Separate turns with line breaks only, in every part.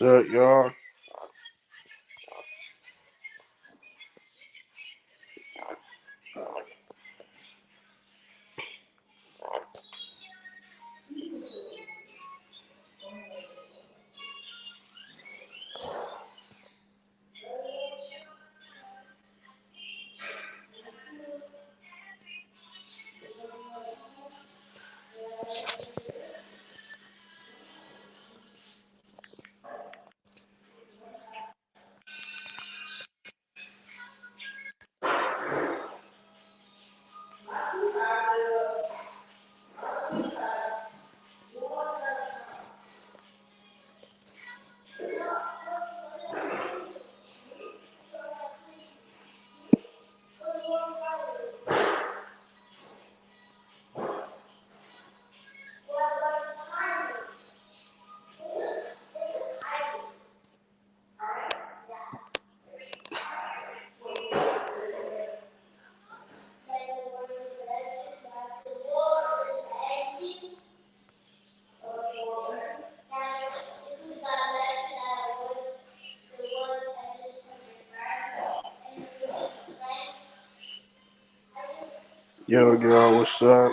What's up, y'all? Yo, girl, what's up?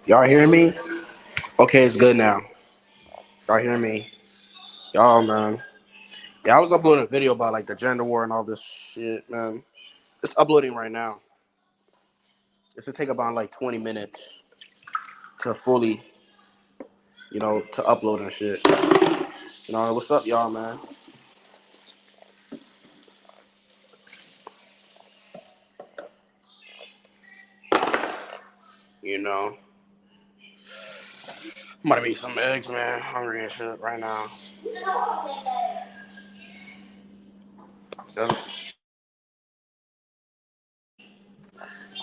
Y'all hear me? Okay, it's good now. Y'all hear me? Y'all, man. Yeah, I was uploading a video about like the gender war and all this shit, man. It's uploading right now. This will take about like 20 minutes to fully, to upload and shit. What's up, y'all, man? You know, I'm about to make some eggs, man. Hungry and shit right now. So,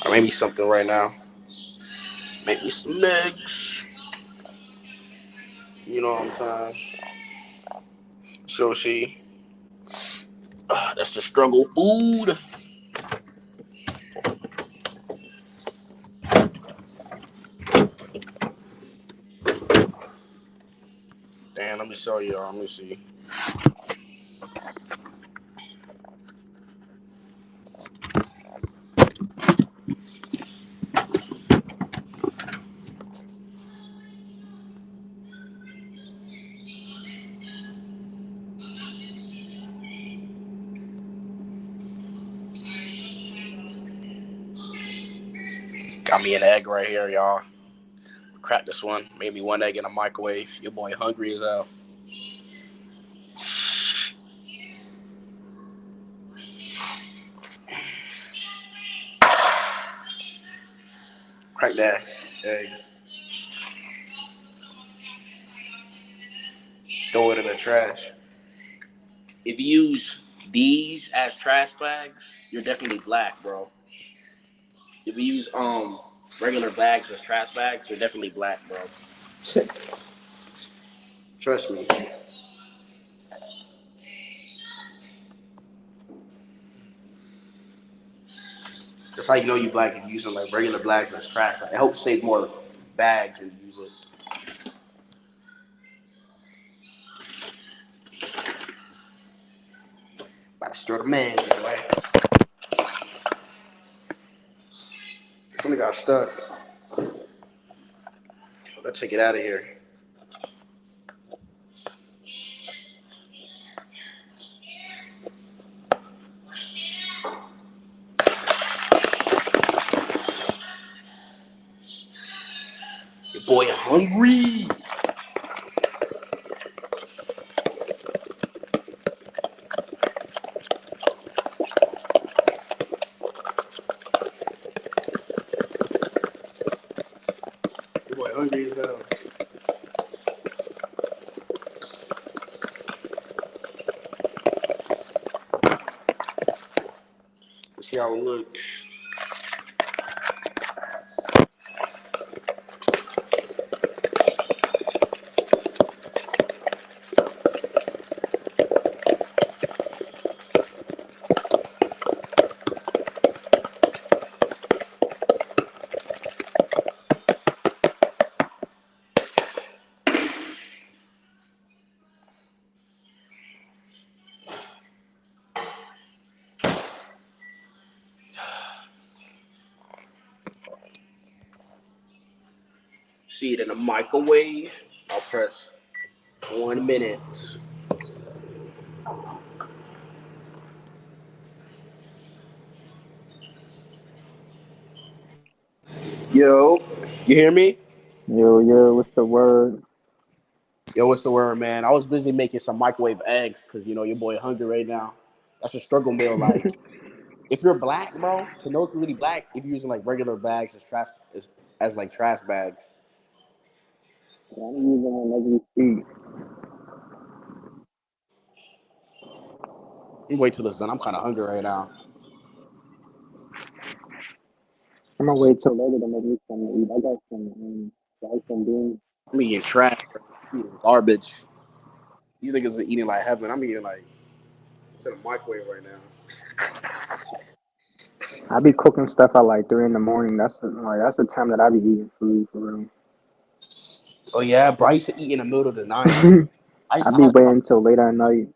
I made me something right now. Make me some eggs. You know what I'm saying? So see, that's the struggle food. Damn, let me show y'all. Let me see. Got me an egg right here, y'all. Crack this one. Made me one egg in a microwave. Your boy hungry as hell. Crack that egg. Throw it in the trash. If you use these as trash bags, you're definitely black, bro. If you use regular bags as trash bags, you're definitely black, bro. Trust me. That's how you know you black if you use like regular bags as trash. It helps save more bags when you use it. About to stir the man, boy. Something got stuck. Let's take it out of here. Boy, hungry. Boy, hungry as hell. Let's see how it looks. See it in the microwave. I'll press 1 minute. Yo, you hear me?
Yo, what's the word?
Yo, what's the word, man? I was busy making some microwave eggs because your boy hungry right now. That's a struggle meal. Like, if you're black, bro, to know if you're really black, if you're using like regular bags as like trash bags.
I'm using it as we speak.
Wait till it's done. I'm kind of hungry right now.
I'm gonna wait till later to make me something to eat. I got some rice and beans.
I'm eating trash. Bro. I'm eating garbage. These niggas are eating like heaven. I'm eating like it's in a microwave right now.
I be cooking stuff at like 3 in the morning. That's the time that I be eating food for real.
Oh yeah, bro. I used to eat in the middle of the night.
I
I
be
had to stop.
waiting till late at night.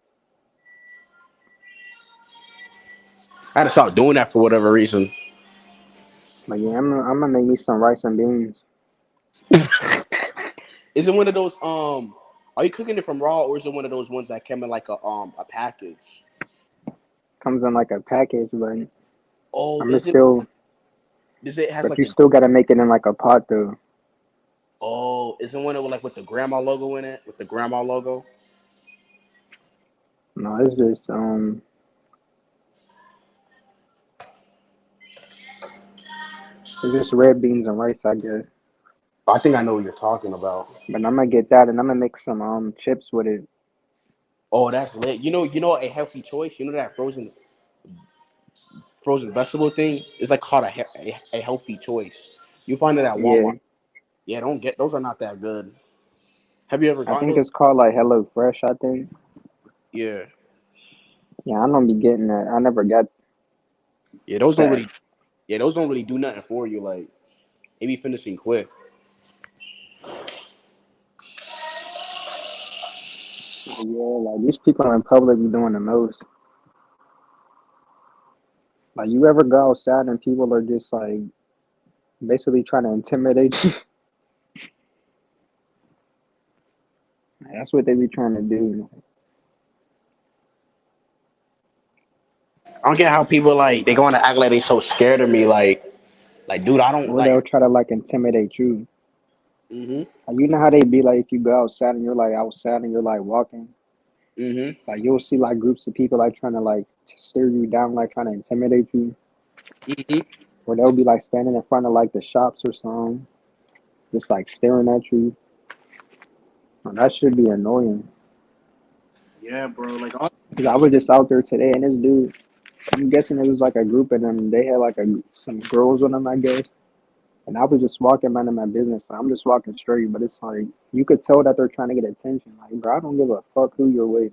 I had to stop doing that for whatever reason.
But yeah, I'm gonna make me some rice and beans.
Is it one of those? Are you cooking it from raw, or is it one of those ones that came in like a package?
Comes in like a package, but
Oh,
I'm gonna
is it?
still.
Does it has
But
like
you
the?
still gotta make it in like a pot though.
Oh, is it one of like with the grandma logo in it? With the grandma logo?
No, it's just red beans and rice, I guess.
I think I know what you're talking about.
But I'm gonna get that and I'm gonna make some chips with it.
Oh, that's lit. You know a healthy choice. You know that frozen vegetable thing is like called a healthy choice. You find it at Walmart.
Yeah,
Yeah, don't get those are not that good. Have you ever
I
gotten
think
those?
it's called like Hello Fresh. I think.
Yeah,
Yeah, I don't be getting that. I never got
yeah, those don't
that.
really, yeah, those don't really do nothing for you. Like they be finishing quick.
Yeah, like these people in public be doing the most. Like you ever go outside and people are just like basically trying to intimidate you. That's what they be trying to do.
I don't get how people like they going to act like they so scared of me. Like, dude, I don't
Or
like.
they'll try to like intimidate you.
Mhm,
Like, you know how they be like if you go outside and you're like outside and you're like walking.
mhm,
Like you'll see like groups of people like trying to like stare you down, like trying to intimidate you.
mhm.
Or they'll be like standing in front of like the shops or something, just like staring at you. And that should be annoying.
Yeah, bro. Like, all,
Cause I was just out there today and this dude, I'm guessing it was like a group of them. They had like some girls with them, I guess. And I was just walking minding my business. I'm just walking straight, but it's like you could tell that they're trying to get attention. Like, bro, I don't give a fuck who you're with.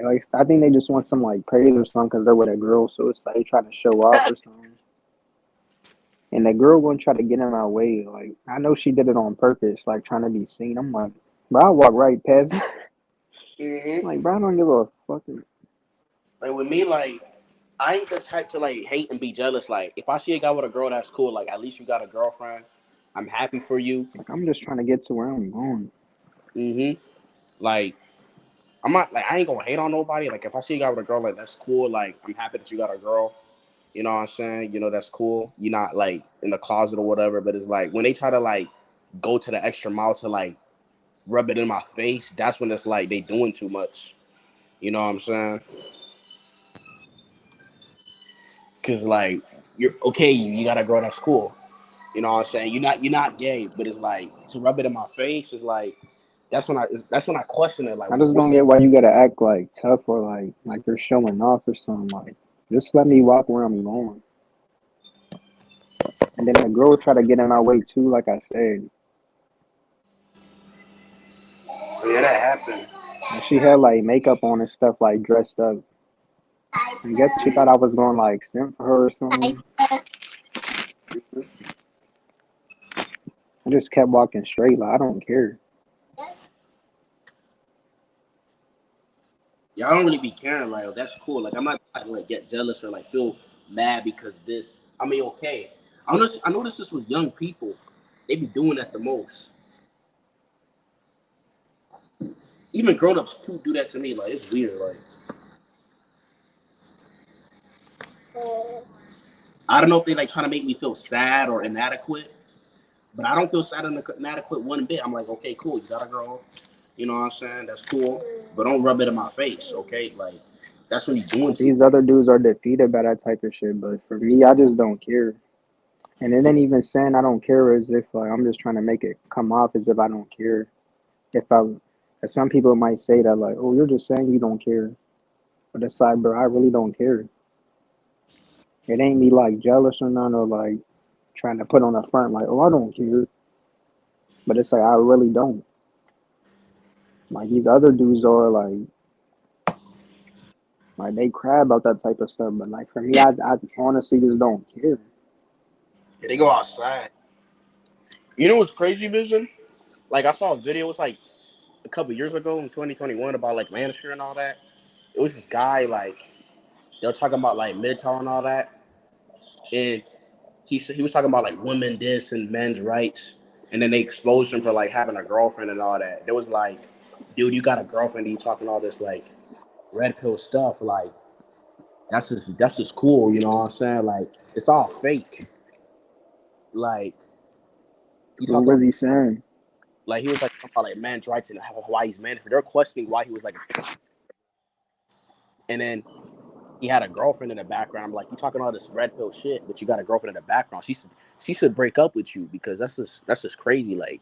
Like I think they just want some like praise or something because they're with a girl. So it's like they trying to show off or something. And the girl wouldn't try to get in my way. Like I know she did it on purpose, like trying to be seen. I'm like, bro, I walk right past.
mhm.
Like, bro, I don't give a fucking.
Like with me, like I ain't the type to like hate and be jealous. Like if I see a guy with a girl, that's cool. Like at least you got a girlfriend. I'm happy for you.
Like I'm just trying to get to where I'm going.
Mhm. Like I'm not like I ain't gonna hate on nobody. Like if I see a guy with a girl, like that's cool. Like I'm happy that you got a girl. You know what I'm saying? That's cool. You're not like in the closet or whatever. But it's like when they try to like go to the extra mile to like rub it in my face, that's when it's like they doing too much. You know what I'm saying? Cause like you're okay, you got a girl that's cool. You know what I'm saying? You're not gay, but it's like to rub it in my face is like that's when I question it. Like,
I just
what's
don't get why you gotta act like tough or like you're showing off or something. Like, just let me walk where I'm going. And then the girl try to get in my way too. Like I said,
yeah, that happened.
and she had like makeup on and stuff, like dressed up. I guess she thought I was going like simp for her or something. I just kept walking straight. Like I don't care.
Yeah, I don't really be caring. Like, oh, that's cool. Like, I'm not trying to like get jealous or like feel mad because this. I mean, okay. I notice this with young people. They be doing that the most. Even grown ups too do that to me. Like, it's weird. Like, I don't know if they like trying to make me feel sad or inadequate, but I don't feel sad and inadequate one bit. I'm like, okay, cool. You got a girl. You know what I'm saying? That's cool. But don't rub it in my face, okay? Like, that's when you're doing too
These
much.
other dudes are defeated by that type of shit, but for me, I just don't care. And it ain't even saying I don't care as if like I'm just trying to make it come off as if I don't care. If I, 'cause some people might say that like, oh, you're just saying you don't care, but it's like, bro, I really don't care. It ain't me like jealous or none or like trying to put on a front like, oh, I don't care. But it's like I really don't. Like these other dudes are like they cry about that type of stuff. But like for me, I honestly just don't care.
Yeah, they go outside. You know what's crazy, Vision? Like, I saw a video. It's like a couple years ago in 2021 about like Lannister and all that. It was this guy like they were talking about like Midtown and all that, and he was talking about like women this and men's rights, and then they exposed him for like having a girlfriend and all that. There was like, dude, you got a girlfriend? And you talking all this like red pill stuff? Like that's just cool, you know what I'm saying? Like it's all fake. Like you
What
talking
was he saying?
like he was like talking about like men's rights and how Hawaii's man. They're questioning why he was like, and then he had a girlfriend in the background. I'm like, you talking all this red pill shit, but you got a girlfriend in the background. She should break up with you because that's just crazy. Like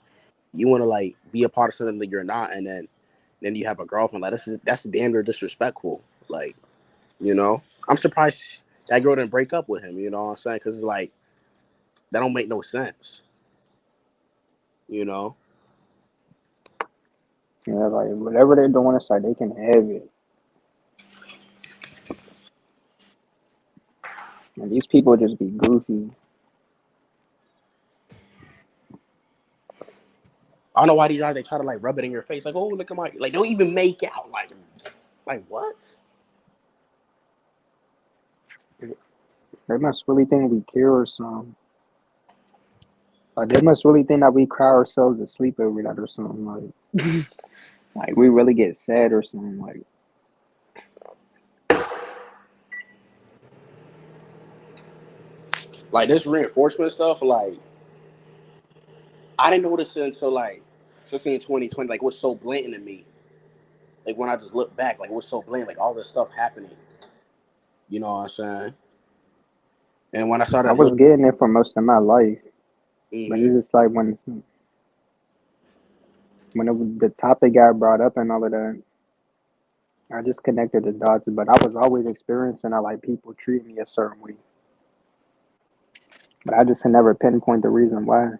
you want to like be a part of something that you're not, and then you have a girlfriend. Like that's damn near disrespectful. Like I'm surprised that girl didn't break up with him. You know what I'm saying? Because it's like that don't make no sense. You know?
Yeah, like whatever they're doing, it's like they can have it. And these people just be goofy.
I don't know why these guys they try to like rub it in your face. Like, oh look at my like don't even make out. Like what?
They must really think we care or something. Like they must really think that we cry ourselves to sleep every night or something. Like we really get sad or something. Like
Like this reinforcement stuff. Like I didn't notice it until like just in 2020. Like it was so blatant to me. Like when I just look back, like it was so blatant. Like all this stuff happening. You know what I'm saying? And when I
I
started
was
looking,
getting it for most of my life, but
mm-hmm,
it's just like when the topic got brought up and all of that, I just connected the dots. But I was always experiencing how like people treat me a certain way, but I just had never pinpoint the reason why,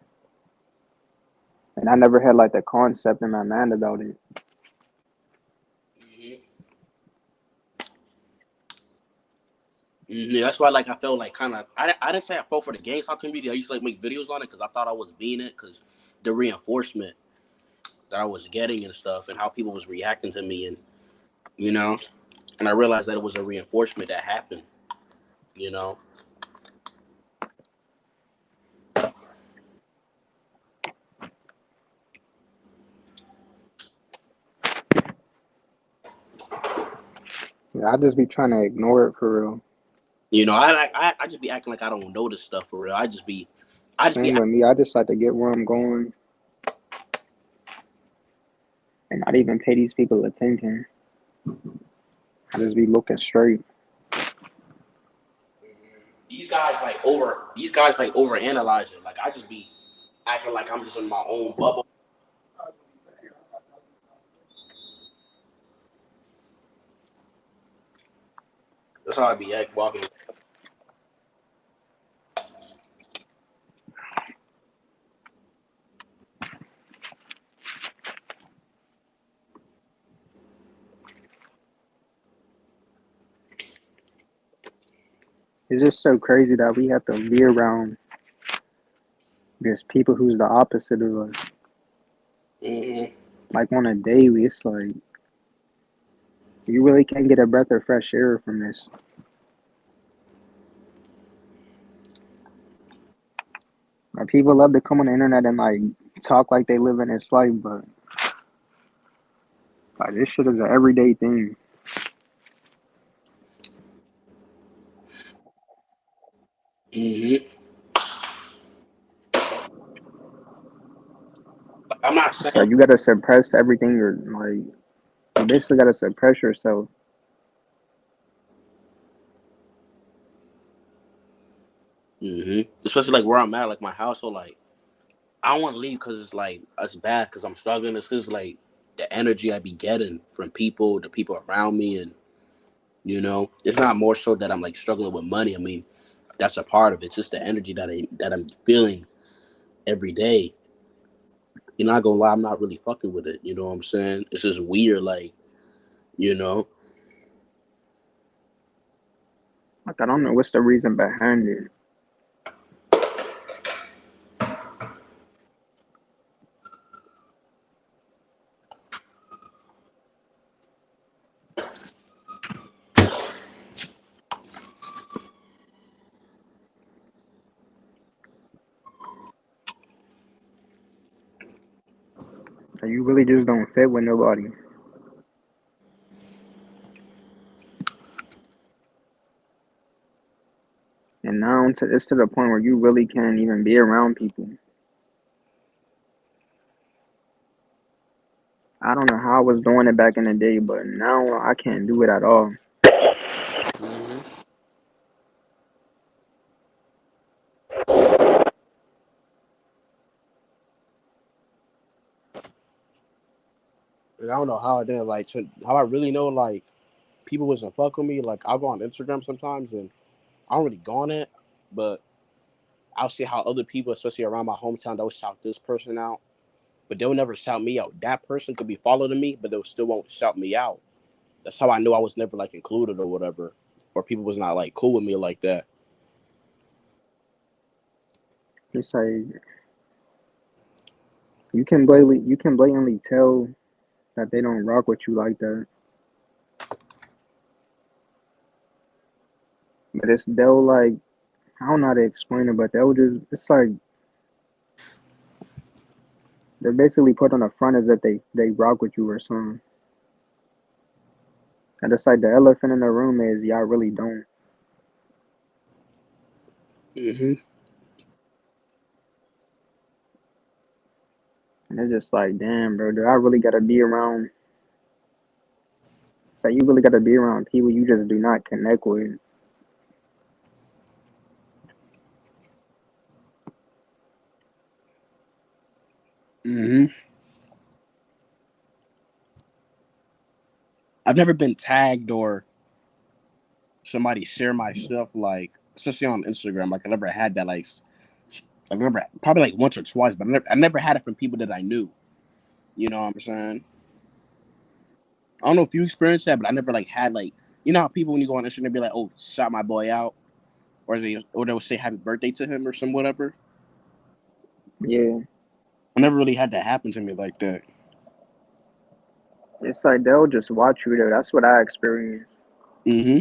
and I never had like the concept in my mind about it.
mm-hmm, mm-hmm. That's why like I felt like kind of I didn't say I fought for the GameStop community. I used to like make videos on it because I thought I was being it because the reinforcement that I was getting and stuff and how people was reacting to me and you know and I realized that it was a reinforcement that happened. You know,
Yeah, I just be trying to ignore it for real.
I just be acting like I don't know this stuff for real. I just be
Same with me. I just like to get where I'm going. and not even pay these people attention. I just be looking straight.
These guys like overanalyze it. Like I just be acting like I'm just in my own bubble. That's how I be act walking.
It's just so crazy that we have to be around just people who's the opposite of us.
Hmm.
Like on a daily, it's like you really can't get a breath of fresh air from this. Like people love to come on the internet and like talk like they live in this life, but like this shit is an everyday thing.
Hmm. Like, I'm not
It's like
saying.
you gotta suppress everything, or like you basically gotta suppress yourself.
Especially like where I'm at, like my household, like I don't want to leave because it's like it's bad because I'm struggling. It's because like the energy I be getting from people, the people around me, and it's not more so that I'm like struggling with money. I mean, that's a part of it. It's just the energy that I'm feeling every day. You're not gonna lie, I'm not really fucking with it. You know what I'm saying? It's just weird, like you know.
Like I don't know what's the reason behind it. Like, you really just don't fit with nobody. And now it's to the point where you really can't even be around people. I don't know how I was doing it back in the day, but now I can't do it at all.
Hmm. Like, I don't know how I did. Like how I really know like people wasn't fuck with me. Like I'll go on Instagram sometimes and I don't really go on it, but I'll see how other people, especially around my hometown, they'll shout this person out, but they'll never shout me out. That person could be following me, but they'll still won't shout me out. That's how I knew I was never like included or whatever, or people was not like cool with me like that.
It's like you can blatantly tell that they don't rock with you like that. But they'll like I don't know how to explain it, but they'll just it's like they're basically put on the front as if they rock with you or something. And it's like the elephant in the room is y'all really don't.
Hmm.
And it's just like, damn, bro, do I really gotta be around? It's like you really gotta be around people you just do not connect with.
Hmm. I've never been tagged or somebody share my stuff like, especially on Instagram. Like I never had that I remember probably like once or twice, but I never had it from people that I knew. You know what I'm saying? I don't know if you experienced that, but I never like had like how people when you go on Instagram they be like, oh, shout my boy out, or they'll say happy birthday to him or some whatever.
Yeah.
I never really had that happen to me like that.
It's like they'll just watch you though. That's what I experienced.
Hmm.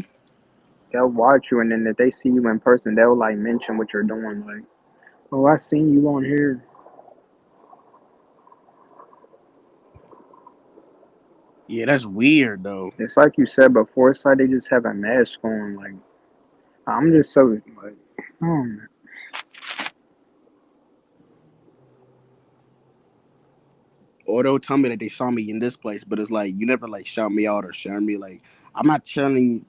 They'll watch you and then if they see you in person, they'll like mention what you're doing. Like, oh, I seen you on here.
Yeah, that's weird though.
It's like you said before, it's like they just have a mask on. Like, I'm just so like, oh,
or they'll tell me that they saw me in this place, but it's like you never like shout me out or share me. Like I'm not telling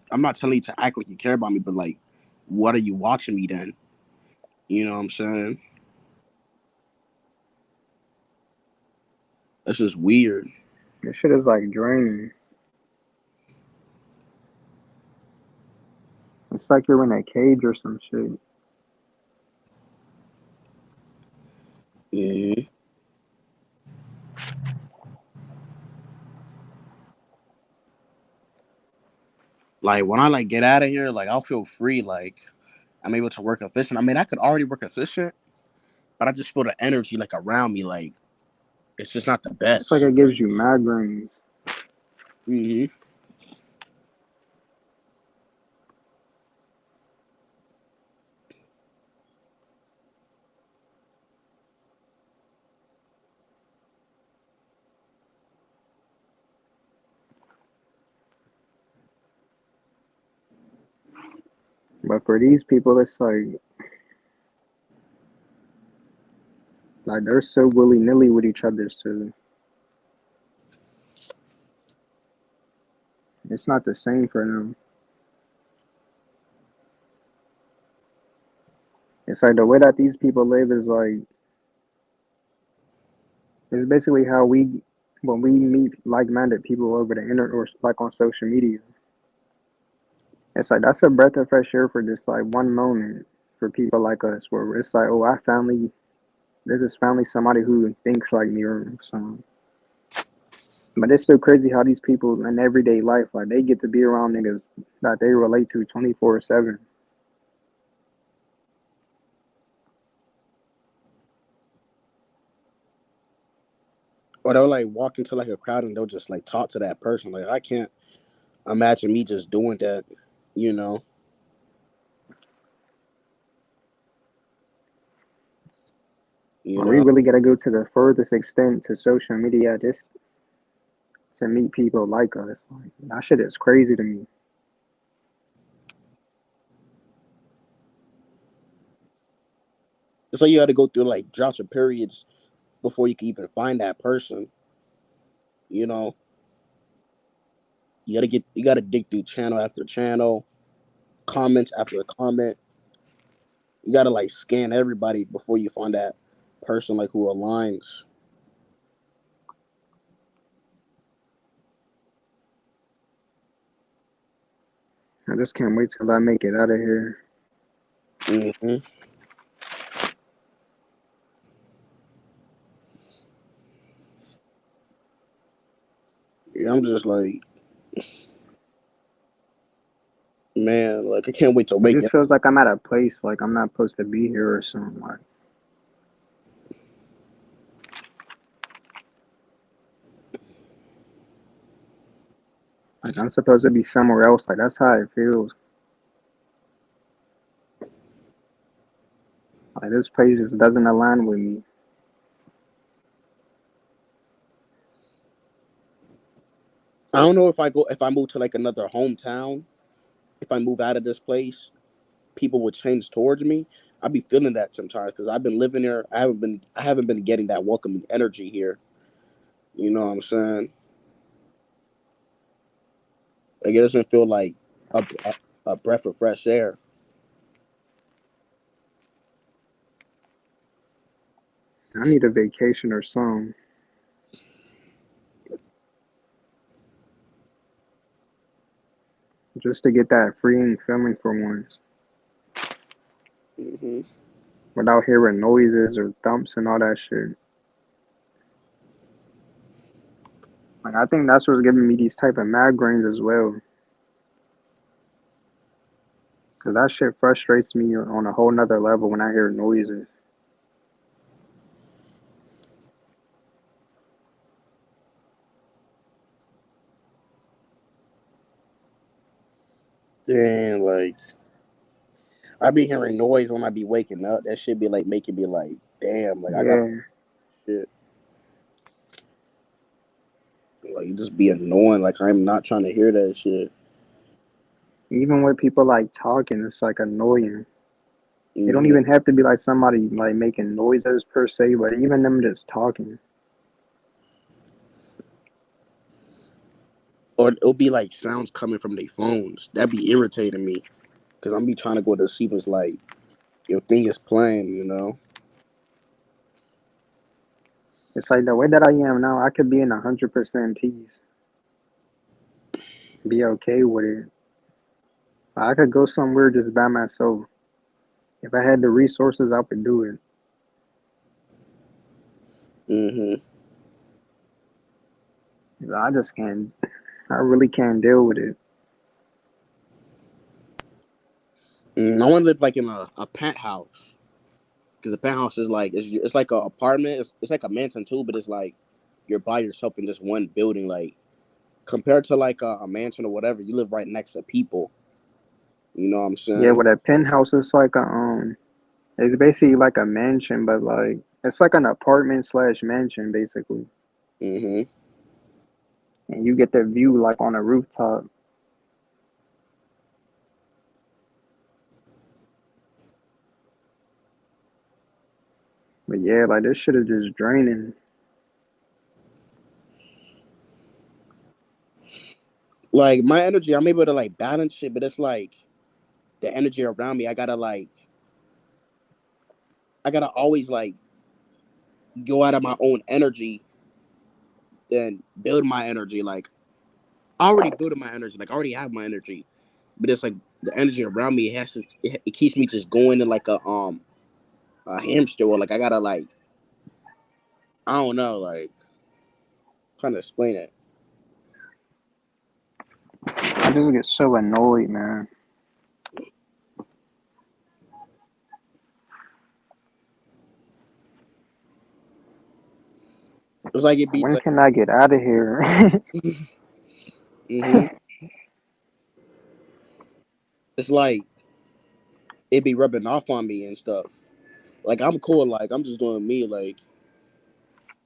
you to act like you care about me, but like, what are you watching me then? You know what I'm saying? That's just weird.
This shit is like draining. It's like you're in a cage or some shit.
hmm Like when I like get out of here, like I'll feel free. Like I'm able to work efficient. I mean, I could already work efficient, but I just feel the energy like around me. Like it's just not the
It's like
best.
it gives you migraines.
hmm
But for these people, it's like they're so willy nilly with each other. So it's not the same for them. It's like the way that these people live is like it's basically how we when we meet like-minded people over the internet or like on social media. It's like that's a breath of fresh air for just like one moment for people like us, where it's like, oh, I finally this is finally somebody who thinks like me or something. But it's so crazy how these people in everyday life, like they get to be around niggas that they relate to 24/7.
Or they'll like walk into like a crowd and they'll just like talk to that person. Like I can't imagine me just doing that. You know. You
We
know.
really gotta go to the furthest extent to social media just to meet people like us. Like, that shit is crazy to me.
So you got to go through like drops of periods before you can even find that person. You know. You got to dig through channel after channel, comments after comment. You got to like scan everybody before you find that person like who aligns.
I just can't wait till I make it out of here.
hmm Yeah, I'm just like, man, like I can't wait to
It
wake
just
up.
feels like I'm at a place like I'm not supposed to be here or something. Like I'm supposed to be somewhere else. Like that's how it feels. Like this place just doesn't align with me.
I don't know if I move to like another hometown, if I move out of this place, people would change towards me. I be feeling that sometimes because I've been living there. I haven't been getting that welcoming energy here. You know what I'm saying? Like it doesn't feel like a breath of fresh air.
I need a vacation or something just to get that freeing feeling for once
hmm
without hearing noises or thumps and all that shit. Like I think that's what's giving me these type of migraines as well. Cause that shit frustrates me on a whole nother level when I hear noises.
And like I be hearing noise when I be waking up. That should be like making me like, damn, like I got
Yeah.
shit. Like it just be annoying. Like I'm not trying to hear that shit.
Even with people like talking, it's like annoying. It don't
hmm
even have to be like somebody like making noises per se, but even them just talking.
or it'll be like sounds coming from their phones. That'd be irritating me because I'm be trying to go to sleep. It's like your thing is playing, you know.
It's like the way that I am now, I could be in 100% peace, be okay with it. I could go somewhere just by myself. If I had the resources, I would do it.
Hmm.
I just can't. I really can't deal with it.
I want to live like in a penthouse because a penthouse is like it's like a apartment. It's like a mansion too, but it's like you're by yourself in just one building. Like compared to like a mansion or whatever, you live right next to people. You know what I'm
Yeah,
saying?
with a penthouse, it's like it's basically like a mansion, but like it's like an apartment slash mansion basically,
Hmm.
and you get the view like on a rooftop. But yeah, like this shit is just draining.
Like my energy, I'm able to like balance shit, but it's like the energy around me. I gotta always like go out of my own energy and build my energy. Like I already built my energy. Like I already have my energy, but it's like the energy around me. It keeps me just going in like a hamster wheel. Like I gotta like I don't know like trying to explain it.
I just get so annoyed, man.
It's like it be
When
like
can I get out of here?
hmm it's like it be rubbing off on me and stuff. Like I'm cool. Like I'm just doing me. Like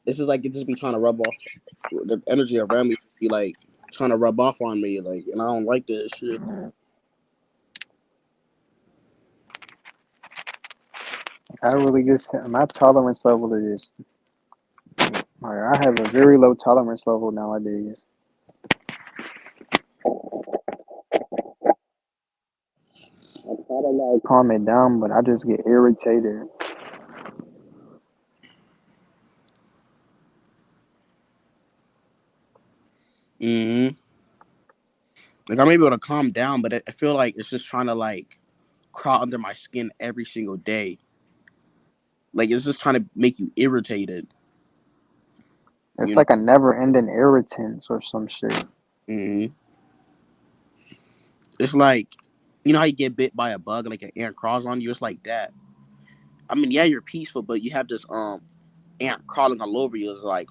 it's just like it just be trying to rub off the energy around me. Be like trying to rub off on me. Like and I don't like this shit.
I really just my tolerance level is just like I have a very low tolerance level nowadays. I try to like calm it down, but I just get irritated.
Hmm. Like I'm able to calm down, but I feel like it's just trying to like crawl under my skin every single day. Like it's just trying to make you irritated.
It's
You know.
like a never-ending irritants or some shit.
Hmm. It's like you know how you get bit by a bug, like an ant crawls on you. It's like that. I mean, yeah, you're peaceful, but you have this ant crawling all over you. It's like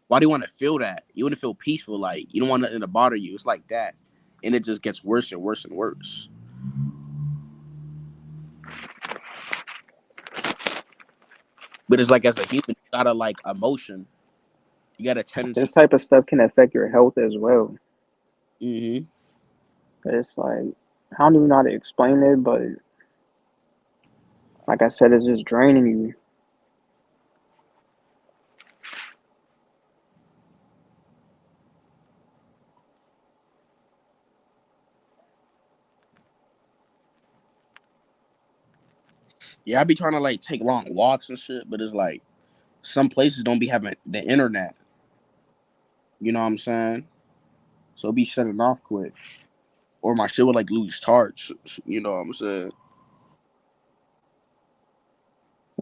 why do you want to feel that? You want to feel peaceful, like you don't want nothing to bother you. It's like that, and it just gets worse and worse and worse. But it's like as a human, you gotta like emotion. You got a tendency.
This type of stuff can affect your health as well.
Hmm.
It's like I don't even know how to explain it, but like I said, it's just draining you.
Yeah, I be trying to like take long walks and shit, but it's like some places don't be having the internet. You know what I'm saying? So it be shutting off quick, or my shit would like lose charge. You know what I'm saying?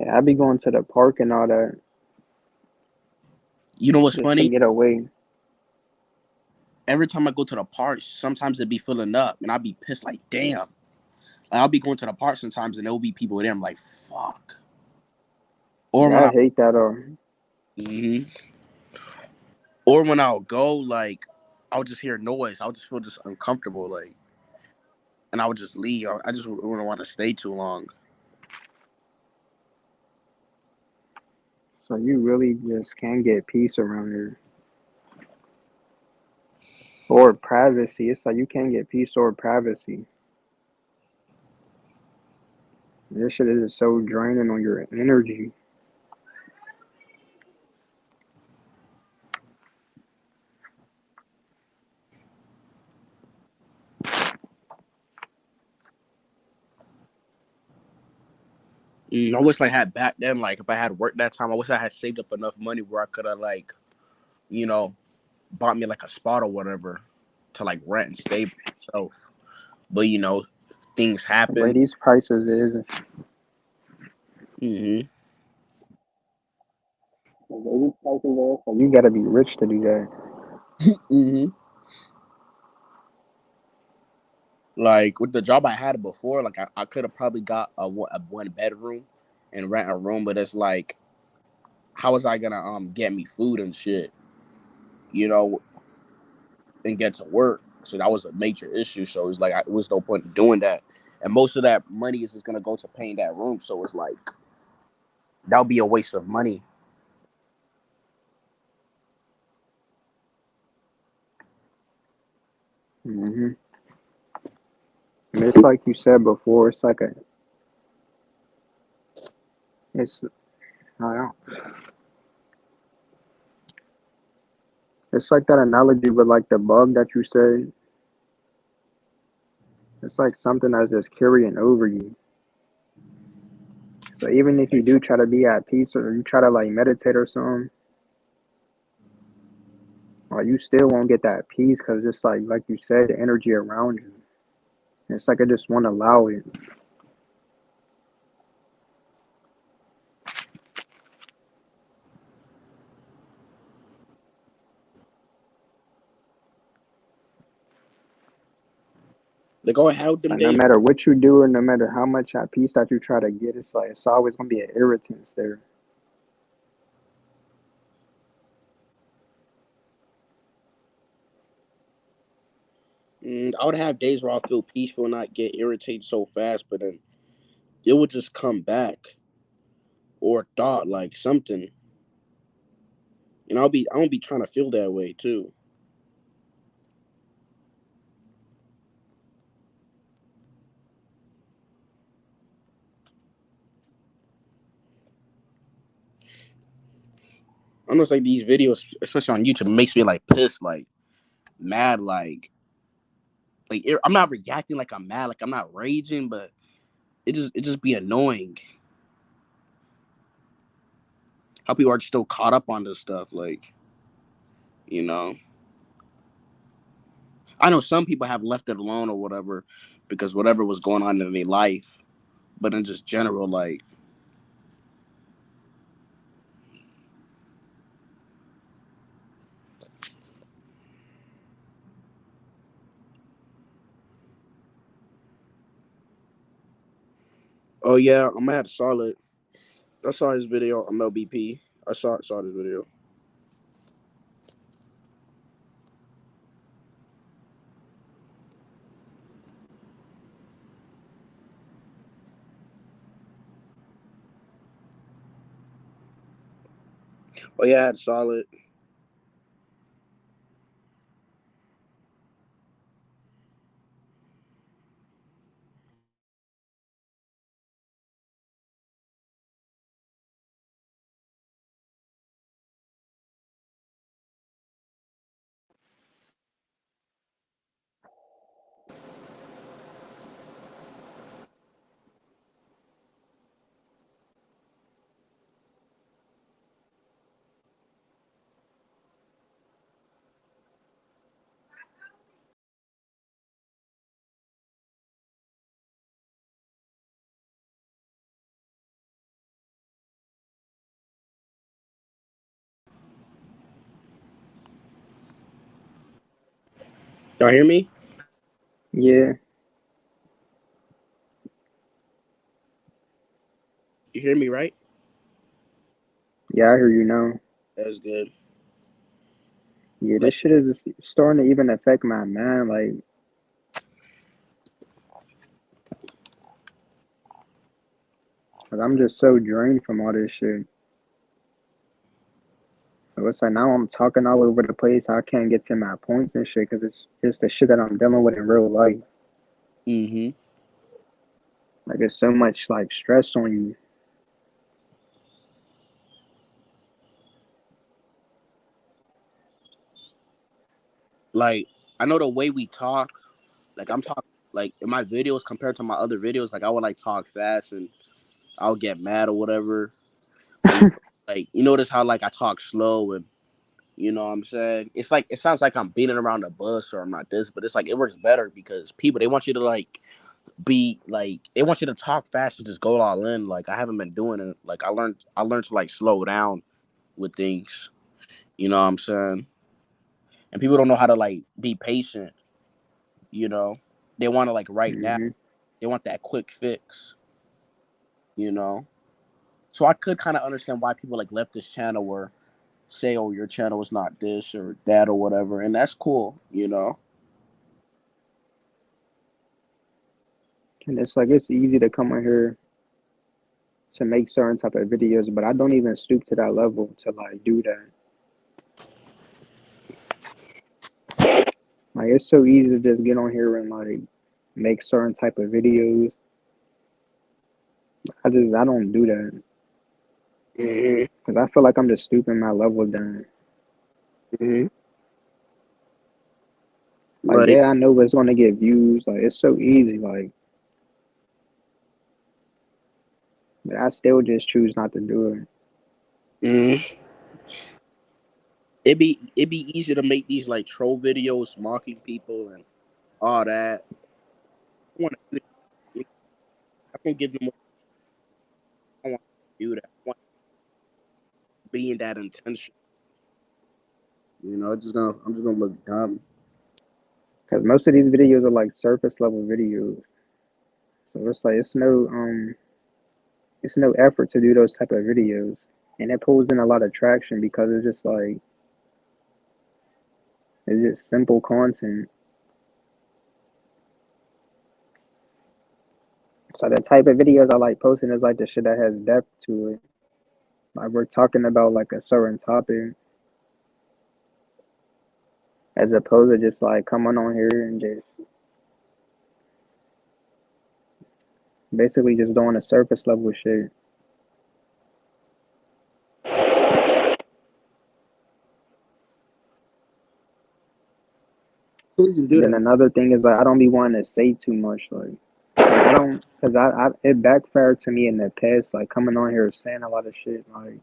Yeah, I be going to the park and all that
You know what's
just to
funny?
get away.
Every time I go to the park, sometimes it be filling up, and I'll be pissed. Like, damn. Like, I'll be going to the park sometimes, and there'll be people there. I'm like, fuck. Or when
Yeah, I
I,
hate that.
hmm or when I'll go, like, I'll just hear noise. I'll just feel just uncomfortable, like, and I would just leave. I just wouldn't want to stay too long.
So you really just can't get peace around here or privacy. It's like you can't get peace or privacy. This shit is so draining on your energy.
I wish I had back then. Like if I had worked that time, I wish I had saved up enough money where I could have like, you know, bought me like a spot or whatever to like rent and stay by myself. But things
The way
happen.
these prices is,
hmm
the way these prices are, so you gotta be rich to do that.
hmm Like with the job I had before, like I could have probably got a one bedroom and rent a room, but it's like, how was I gonna get me food and shit, you know, and get to work? So that was a major issue. So it's like it was no point in doing that, and most of that money is just gonna go to paying that room. So it's like that'll be a waste of money.
hmm And it's like you said before. It's I don't. It's like that analogy with like the bug that you said. It's like something that's just carrying over you. So even if you do try to be at peace or you try to like meditate or something, or you still won't get that peace because just like you said, the energy around you. It's like I just won't allow it.
They go have them
Like no
days.
matter what you do or no matter how much at peace that you try to get, it's like it's always gonna be an irritant there.
I would have days where I feel peaceful and not get irritated so fast, but then it would just come back or thought like something, and I won't be trying to feel that way too. I know it's like these videos, especially on YouTube, makes me like pissed, like mad, I'm not reacting like I'm mad, like I'm not raging, but it just be annoying how people are still caught up on this stuff. Like you know, I know some people have left it alone or whatever because whatever was going on in their life, but in just general, like oh yeah, I'm gonna have to saw it. I saw his video on LBP. I saw this video. Oh yeah, I had saw it. Y'all hear me?
Yeah,
You hear me, right?
yeah, I hear you now.
That's good.
Yeah,
Like
this shit is starting to even affect my mind. Like I'm just so drained from all this shit. So it's like now I'm talking all over the place. I can't get to my points and shit because it's the shit that I'm dealing with in real life.
hmm
Like there's so much like stress on you.
like I know the way we talk. Like I'm talking like in my videos compared to my other videos. Like I would like talk fast and I'll get mad or whatever. Or like you notice how like I talk slow and you know what I'm saying? It's like it sounds like I'm beating around the bush or I'm not this, but it's like it works better because people they want you to like be like they want you to talk fast and just go all in. Like I haven't been doing it. Like I learned to like slow down with things. You know what I'm saying? And people don't know how to like be patient. You know, they want to like right now.
Hmm.
They want that quick fix. You know, so I could kind of understand why people like left this channel or say, "Oh, your channel is not this or that or whatever," and that's cool. You know.
And it's like it's easy to come on here to make certain type of videos, but I don't even stoop to that level to like do that. Like it's so easy to just get on here and like make certain type of videos. I don't do that
Hmm.
because I feel like I'm just stooping my level down.
Hmm.
Like
Like,
yeah, I know it's gonna get views. Like it's so easy. Like, but I still just choose not to do it.
mhm. It'd be easier to make these like troll videos mocking people and all that. I want to do that. I can give them. I want to do that. I want to be in that intention. You know, I'm just gonna look dumb.
Because most of these videos are like surface level videos. So it's like it's no effort to do those type of videos. And it pulls in a lot of traction because it's just like it's just simple content. So the type of videos I like posting is like the shit that has depth to it. Like we're talking about like a certain topic as opposed to just like coming on here and just basically just doing a surface level shit.
Who can do
And then
that?
another thing is like I don't be wanting to say too much like I don't because I it backfired to me in the past like coming on here saying a lot of shit like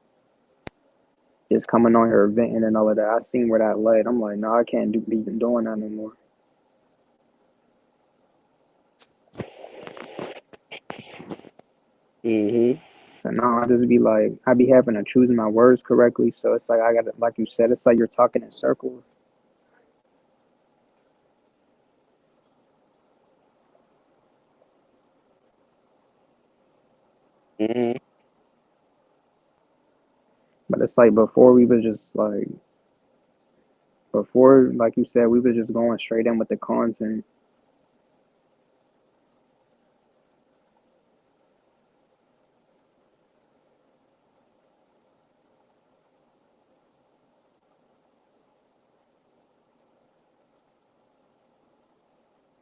just coming on here venting and all of that. I seen where that led. I'm like, no, I can't be doing that anymore.
Hmm.
So now I just be like, I be having to choose my words correctly. So it's like I got to, like you said, it's like you're talking in circles.
Hmm.
But it's like before we was just like before, like you said, we was just going straight in with the content.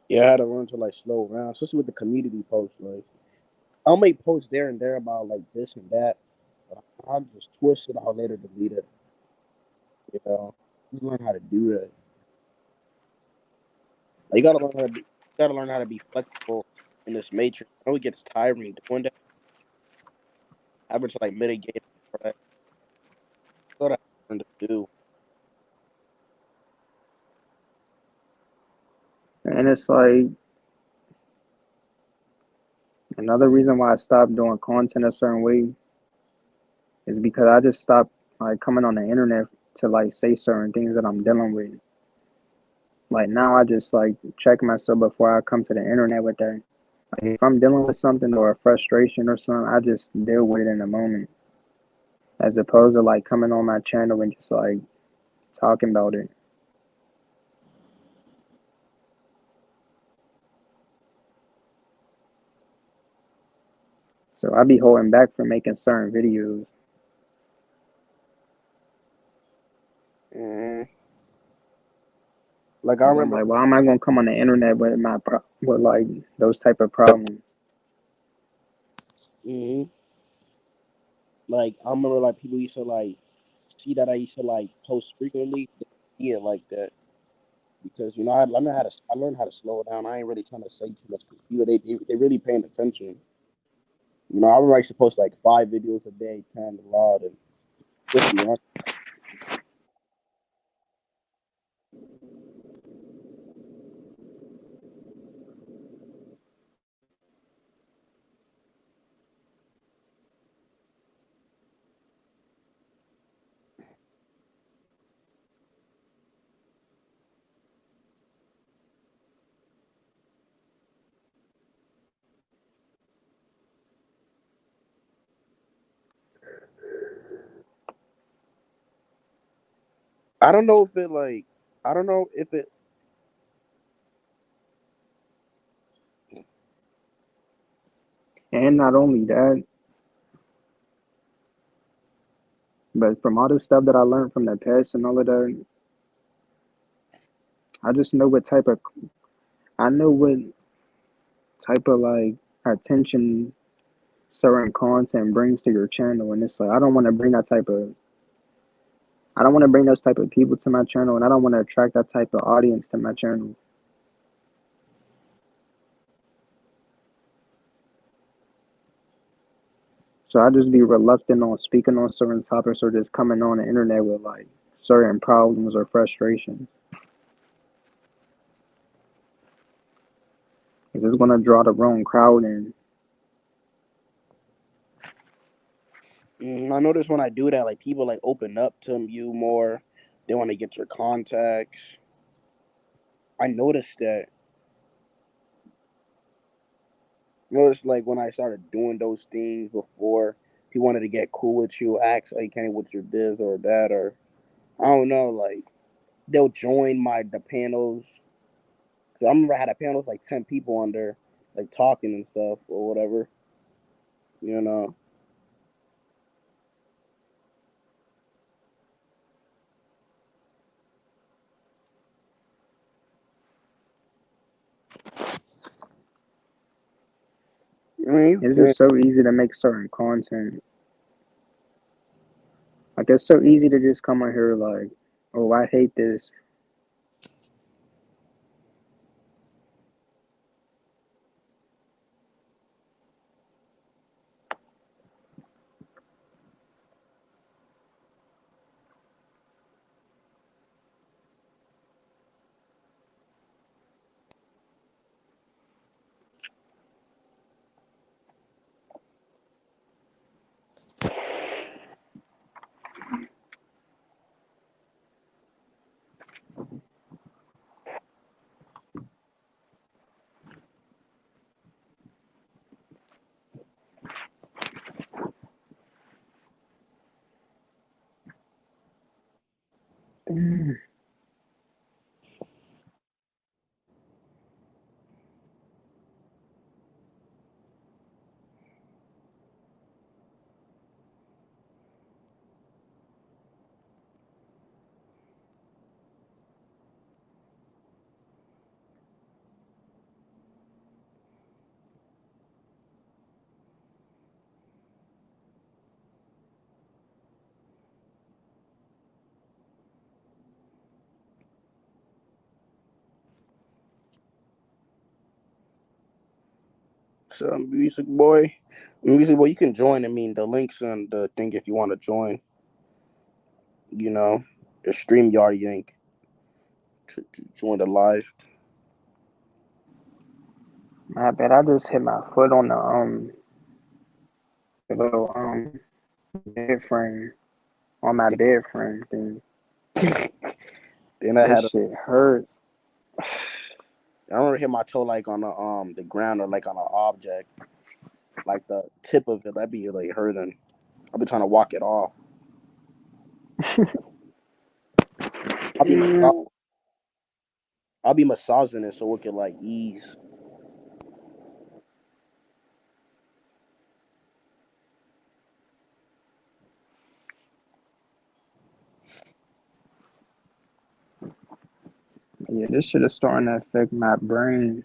Yeah, I had to learn to like slow down, especially with the community posts. Like, I'll make posts there and there about like this and that, but I'll just twist it out later, delete it. You know, you learn how to do that. Like, you gotta learn how to be flexible in this matrix. I know it gets tiring doing that. I've been to like mitigate for that. What I learned to do.
And it's like another reason why I stopped doing content a certain way is because I just stopped like coming on the internet to like say certain things that I'm dealing with. Like now I just like check myself before I come to the internet with that. Like if I'm dealing with something or a frustration or something, I just deal with it in the moment. As opposed to like coming on my channel and just like talking about it. So I be holding back from making certain videos.
Hmm. Like I
'Cause I'm
remember.
like, why am I gonna come on the internet with with like those type of problems?
Hmm. Like I remember like people used to like see that I used to like post frequently. They see it like that because you know I learned how to slow down. I ain't really trying to say too much because people they really paying attention. You know, I remember I used to post like 5 videos a day, 10 a lot, and just be honest. I don't know if it like, I don't know if it.
And not only that, but from all the stuff that I learned from the past and all of that, I just know what type of I know what type of like attention certain content brings to your channel, and it's like I don't want to bring those type of people to my channel, and I don't want to attract that type of audience to my channel. So I just be reluctant on speaking on certain topics or just coming on the internet with like certain problems or frustrations. It's gonna draw the wrong crowd in.
I notice when I do that, like people like open up to you more. They want to get your contacts. I noticed that. Noticed like when I started doing those things before, people wanted to get cool with you, ask like, "Hey, what's your this or that?" Or I don't know, like they'll join the panels. Cause I remember I had a panel with like 10 people on there, like talking and stuff or whatever. You know. I mean, you
It's
can.
just so easy to make certain content. Like it's so easy to just come on here like, oh, I hate this.
So music boy, you can join. I mean, the links and the thing if you want to join. You know, the StreamYard link to join the live.
I bet I just hit my foot on the little bed frame on my bed frame thing.
Then I
That
had a,
shit hurts.
I remember hit my toe like on the ground or like on an object, like the tip of it. That'd be like hurting. I'll be trying to walk it off. I'll be
Mm,
I'll be massaging it so it can like ease.
yeah, this shit is starting to affect my brain.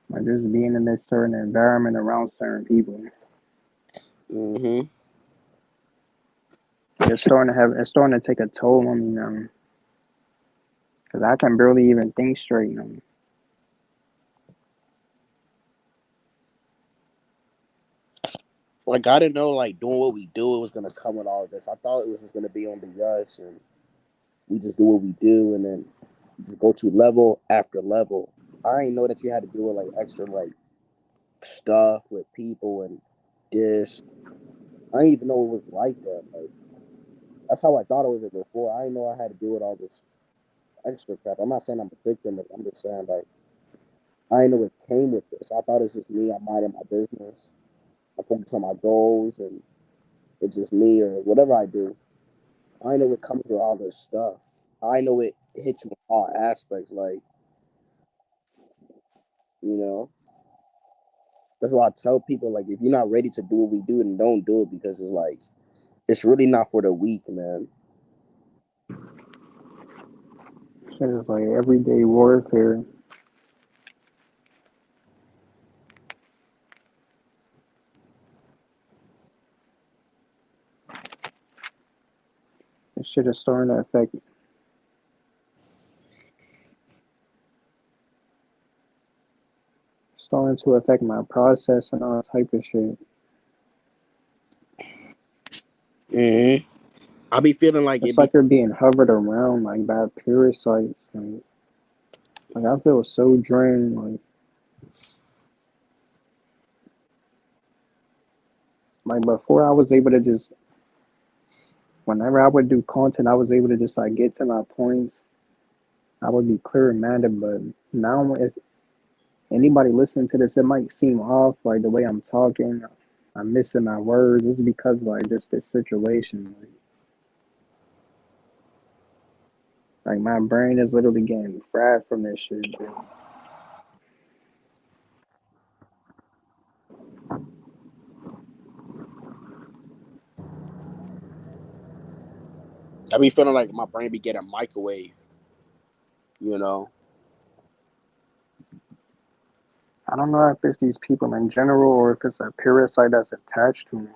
Like just being in this certain environment around certain people.
Hmm.
It's starting to take a toll on me now. Cause I can barely even think straight now.
Like I didn't know like doing what we do it was gonna come with all this. I thought it was just gonna be on the us and we just do what we do and then just go to level after level. I didn't know that you had to deal with like extra like stuff with people and this. I didn't even know it was like that. Like that's how I thought it was before. I didn't know I had to deal with all this extra crap. I'm not saying I'm a victim, but I'm just saying like I didn't know it came with this. I thought it's just me. I'm minding my business. I focus on my goals and it's just me or whatever I do. I know it comes with all this stuff. I know it hits you in all aspects. Like, you know, that's why I tell people, like, if you're not ready to do what we do, then don't do it because it's like, it's really not for the weak, man.
Shit is like everyday warfare. This shit is starting to affect my process and all type of shit.
Mm-hmm. I be feeling like it
It's
be,
like you're being hovered around like by parasites. Like I feel so drained. Like before, I was able to just whenever I would do content, I was able to just like get to my points. I would be clear minded, but now if anybody listening to this, it might seem off, like the way I'm talking. I'm missing my words. It's because like just this situation. Like my brain is literally getting fried from this shit, bro.
I be feeling like my brain be getting microwave, you know?
I don't know if it's these people in general or if it's a parasite that's attached to me.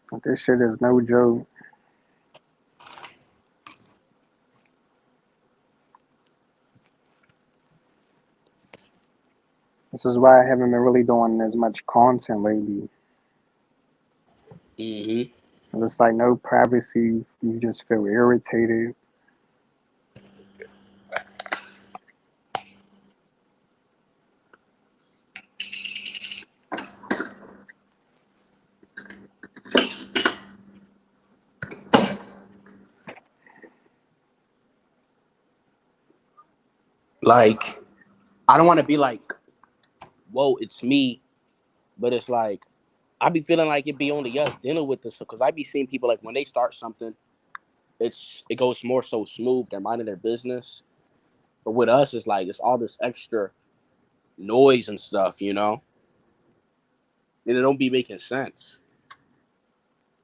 But this shit is no joke. This is why I haven't been really doing as much content lately.
Mm-hmm.
It's like no privacy. You just feel irritated.
Like, I don't want to be like, whoa, it's me, but it's like, I be feeling like it be only us dealing with this because I be seeing people like when they start something, it goes more so smooth. They're minding their business. But with us, it's like it's all this extra noise and stuff, you know, and it don't be making sense.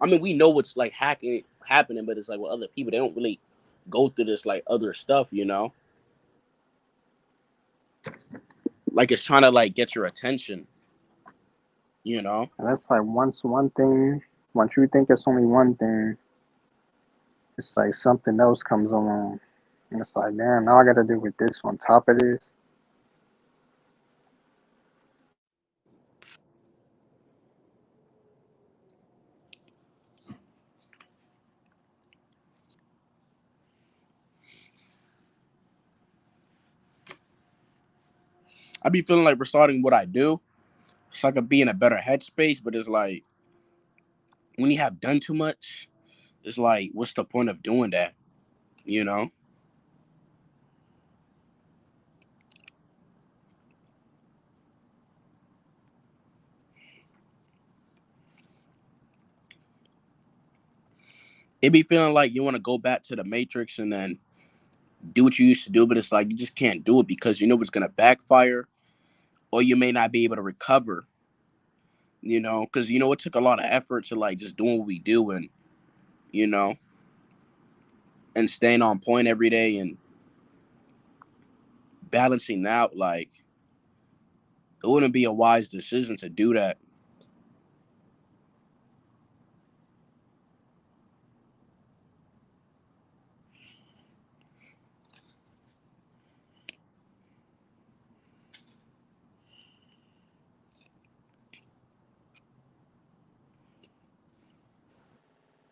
I mean, we know what's like hacking happening, but it's like with other people, they don't really go through this like other stuff, you know. Like it's trying to like get your attention, you know.
And it's like once you think it's only one thing, it's like something else comes along. And it's like, damn, now I gotta deal with this on top of this.
I be feeling like we're starting what I do. So I could be in a better headspace, but it's like when you have done too much, it's like, what's the point of doing that? You know? It be feeling like you want to go back to the Matrix and then do what you used to do, but it's like you just can't do it because you know it's gonna backfire, or you may not be able to recover. You know, because you know it took a lot of effort to like just doing what we do, and you know, and staying on point every day and balancing out. Like it wouldn't be a wise decision to do that.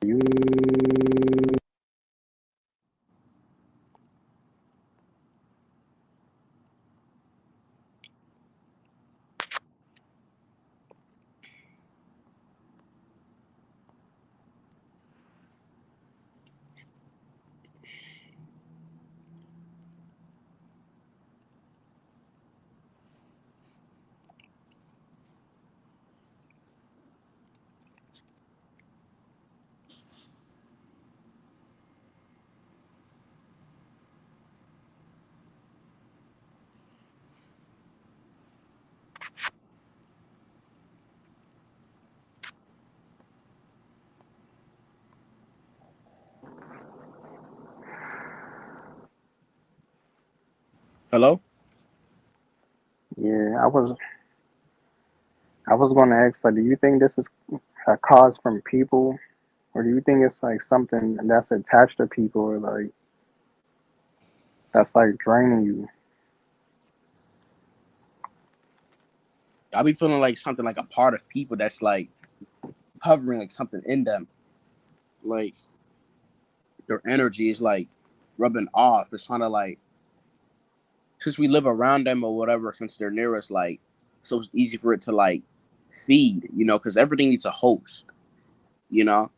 You
Hello?
yeah, I was gonna ask, like, do you think this is a cause from people, or do you think it's like something that's attached to people, or like that's like draining you?
I be feeling like something like a part of people that's like hovering like something in them. Like their energy is like rubbing off. It's kind of like since we live around them or whatever, since they're near us, like so it's easy for it to like feed, because everything needs a host, you know.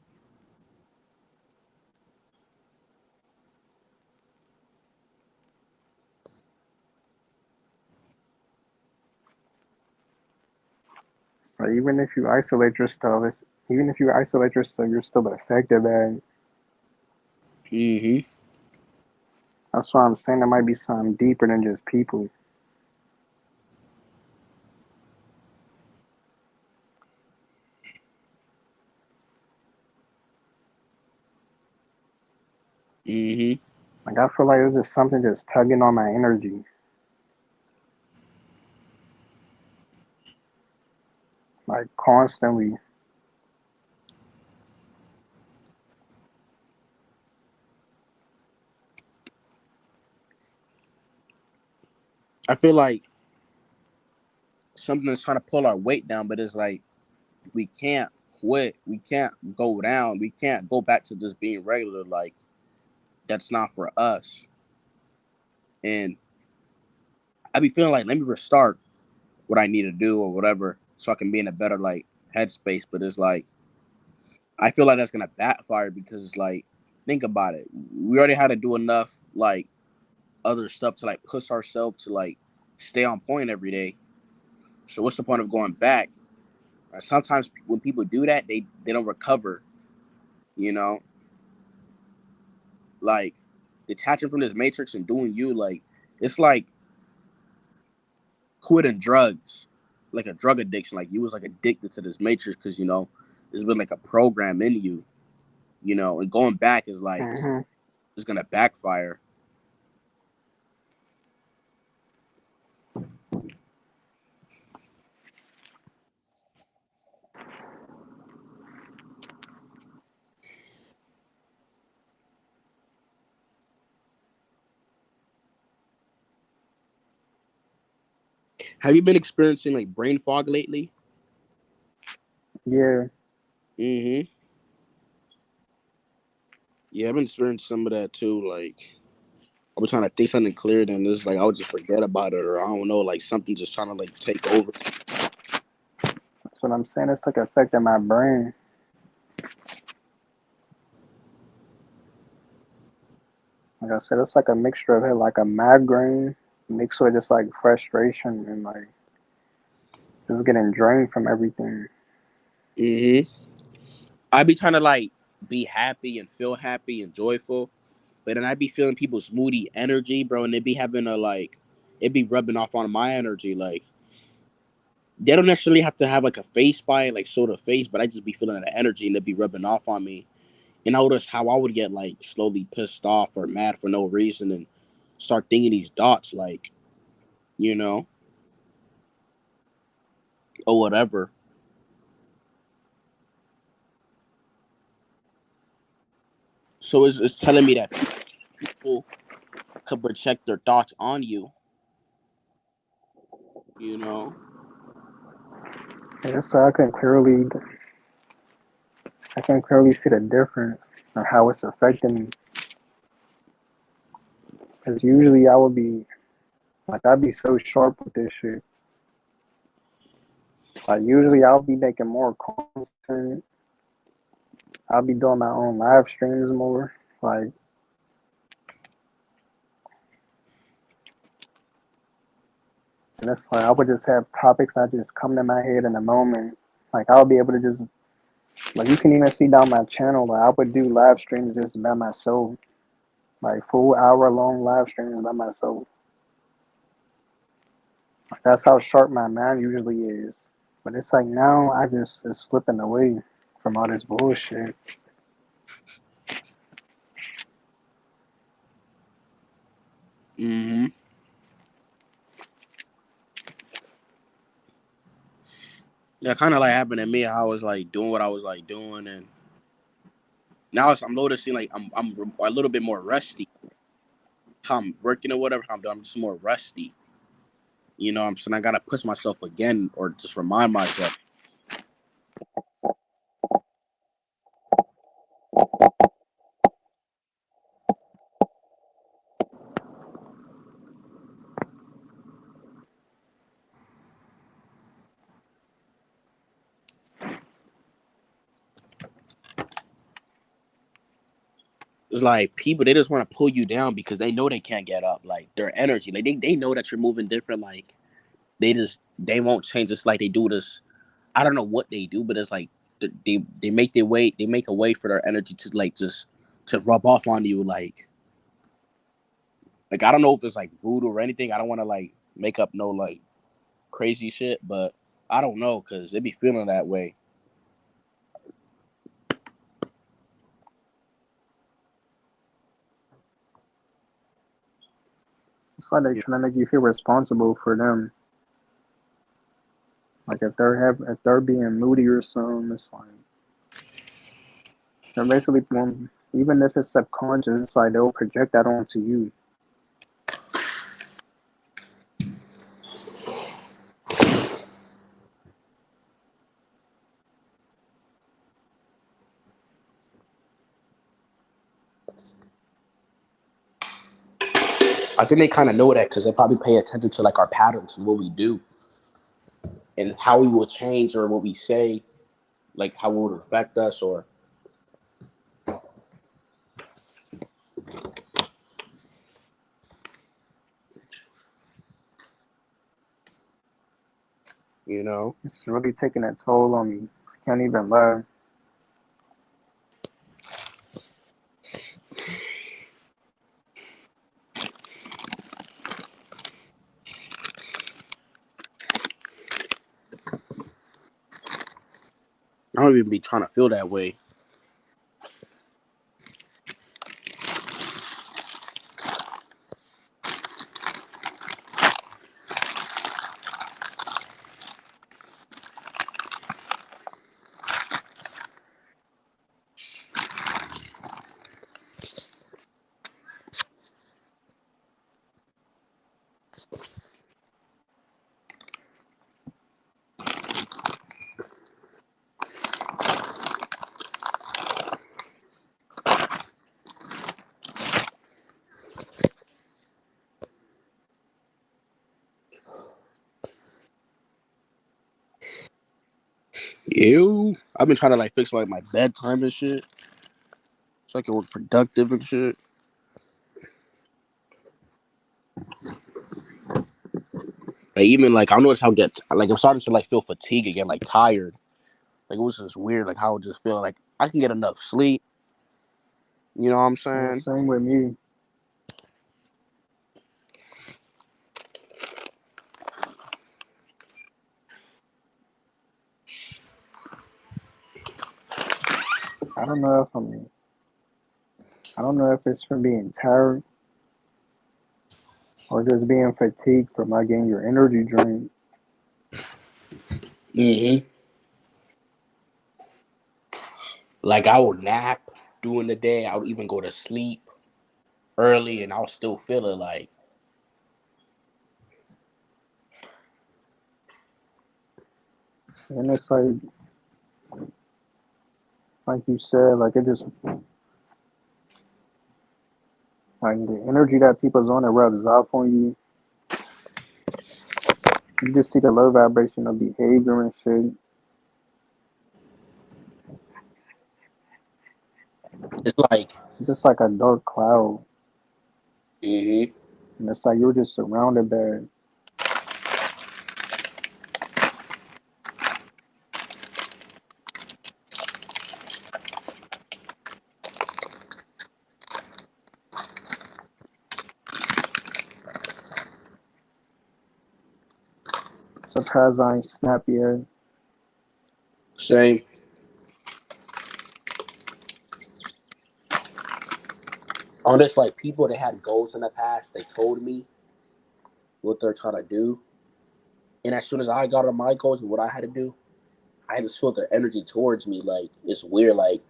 So even if you isolate yourself, you're still affected, man.
Mhm.
That's what I'm saying. There might be something deeper than just people.
Mhm.
Like I feel like it's just something just tugging on my energy, like constantly.
I feel like something is trying to pull our weight down, but it's like we can't quit. We can't go down. We can't go back to just being regular. Like that's not for us. And I be feeling like let me restart what I need to do or whatever, so I can be in a better like headspace. But it's like I feel like that's gonna backfire because like think about it. We already had to do enough like other stuff to like push ourselves to like stay on point every day. So what's the point of going back? Sometimes when people do that, they don't recover. You know, like detaching from this matrix and doing you like it's like quitting drugs, like a drug addiction. Like you was like addicted to this matrix because there's been like a program in you. And going back is like
Hmm.
it's gonna backfire. Have you been experiencing like brain fog lately?
Yeah,
Mm-hmm. Yeah, I've been experiencing some of that too. Like I'll be trying to think something clear, then it's like I'll just forget about it, or I don't know, like something just trying to like take over.
that's what I'm saying. It's like affecting my brain. Like I said, it's like a mixture of it, like a migraine mixed with just like frustration and like just getting drained from everything.
Mm-hmm. I be trying to like be happy and feel happy and joyful, but then I be feeling people's moody energy, bro, and they be having a like, it be rubbing off on my energy. Like they don't necessarily have to have like a face by it, like show the face, but I just be feeling the energy and it be rubbing off on me. And I notice how I would get like slowly pissed off or mad for no reason and start thinking these dots, like you know, or whatever. So it's telling me that people could project their thoughts on you. You know.
Yeah, so I can clearly I can clearly see the difference and how it's affecting me. Because usually I would be like, I'd be so sharp with this shit. Like usually I'll be making more content. I'll be doing my own live streams more. Like, and it's like I would just have topics that just come to my head in a moment. Like I'll be able to just like you can even see down my channel. Like I would do live streams just by myself, like full hour long live streams by myself. Like, that's how sharp my mind usually is. But it's like now I just is slipping away from all this bullshit.
Mm-hmm. Yeah, kind of like happened to me. I was like doing what I was like doing, and now I'm noticing like I'm a little bit more rusty. How I'm working or whatever, how I'm doing, I'm just more rusty. You know what I'm saying? I gotta push myself again or just remind myself. It's like people they just want to pull you down because they know they can't get up. Like their energy, like they know that you're moving different. Like they won't change. It's like they do this. I don't know what they do, but it's like they make their way. They make a way for their energy to like just to rub off on you. Like I don't know if it's like voodoo or anything. I don't want to like make up no like crazy shit, but I don't know because they be feeling that way.
It's like they're
Yeah.
trying to make you feel responsible for them. Like if they're being moody or something, it's like they're basically even if it's subconscious, it's like they'll project that onto you.
I think they kind of know that because they probably pay attention to like our patterns and what we do and how we will change or what we say, like how it would affect us or you know.
It's really taking a toll on me. I can't even lie.
I don't even be trying to feel that way. Ew. I've been trying to like fix like my bedtime and shit so I can work productive and shit. Like even like I noticed how I get like I'm starting to like feel fatigue again, like tired. Like it was just weird, like how I just feel like I can get enough sleep. You know what I'm
Yeah,
saying?
same with me. I don't know if I'm. I don't know if it's from being tired or just being fatigued from not getting your energy drained.
Hmm. Like I would nap during the day. I would even go to sleep early, and I was still feeling like
And it's like like you said, like it just like the energy that people's on, it rubs off on you. You just see the low vibrational behavior and shit.
It's like,
Just like a dark cloud.
mm-hmm.
And it's like you're just surrounded by surprise I ain't snap yet.
Same. On this, like people that had goals in the past, they told me what they're trying to do, and as soon as I got on my goals and what I had to do, I just felt their energy towards me. Like it's weird. Like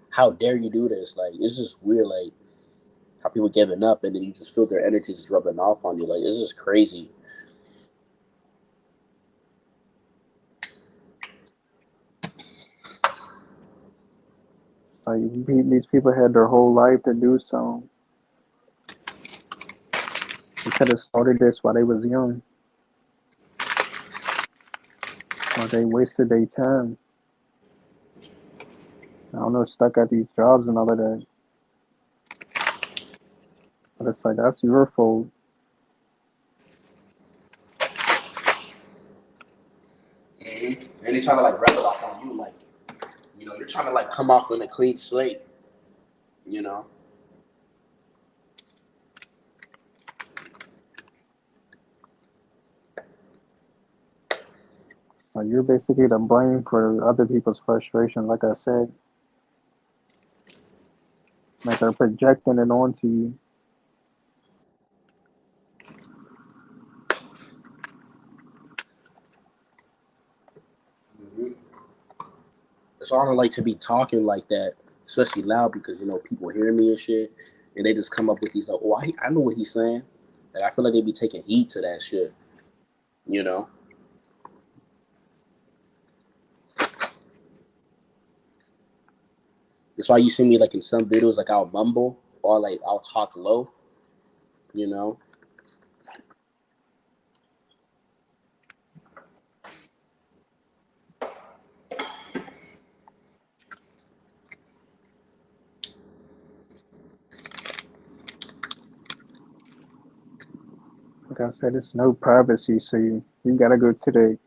how dare you do this? Like it's just weird. Like how people giving up, and then you just feel their energy just rubbing off on you. Like it's just crazy.
It's like these people had their whole life to do something. They could have started this while they was young. Or they wasted their time. I don't know, stuck at these jobs and all of that. But it's like that's your fault.
Mm-hmm. And they trying to like rub it off on you, like you're trying to like come off in a clean slate. You know.
Like you're basically to blame for other people's frustration, like I said. Like they're projecting it onto you.
Mm-hmm. It's all I like to be talking like that, especially loud because people hear me and shit, and they just come up with these like, oh, I know what he's saying, and I feel like they be taking heed to that shit. You know. That's why you see me like in some videos, like I'll mumble or like I'll talk low. You know.
Like I said, it's no privacy, so you gotta go to the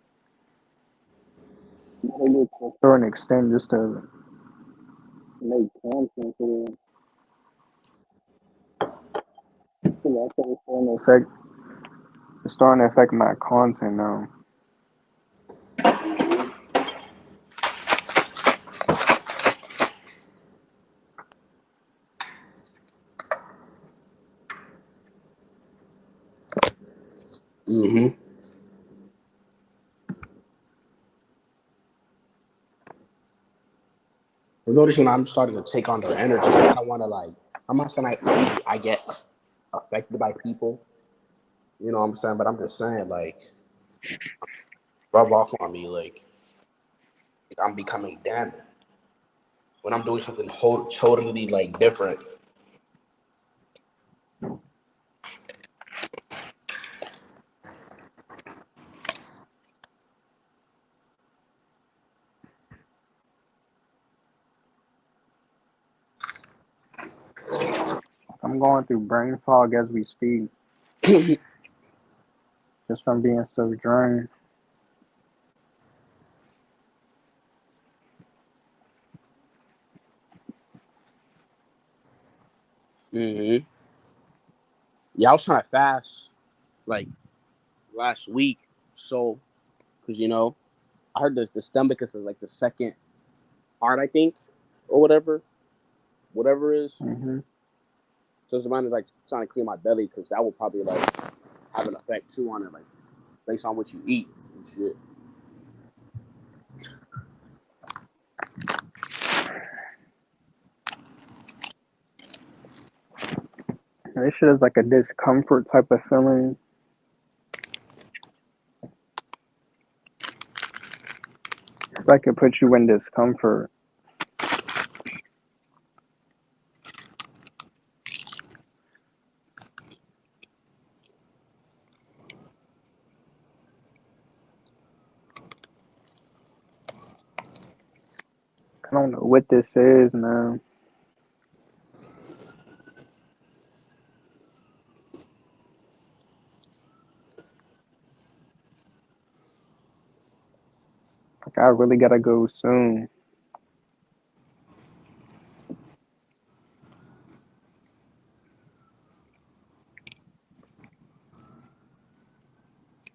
you gotta go to a certain extent just to make content for them. So that's how it's starting to affect my content now.
Mm-hmm. I'm noticing I'm starting to take on their energy. I don't want to like. I'm not saying I get affected by people. You know what I'm saying? But I'm just saying like rub off on me like I'm becoming them when I'm doing something totally like different.
I'm going through brain fog as we speak, just from being so drained.
Mm-hmm. Yeah, I was trying to fast like last week, so because I heard the stomach is like the second heart, I think, or whatever it is.
Hmm.
So it's mine is like trying to clear my belly because that will probably like have an effect too on it, like based on what you eat and shit.
This shit is like a discomfort type of feeling. It's like it puts you in discomfort. I don't know what this is, man. Like, I really gotta go soon.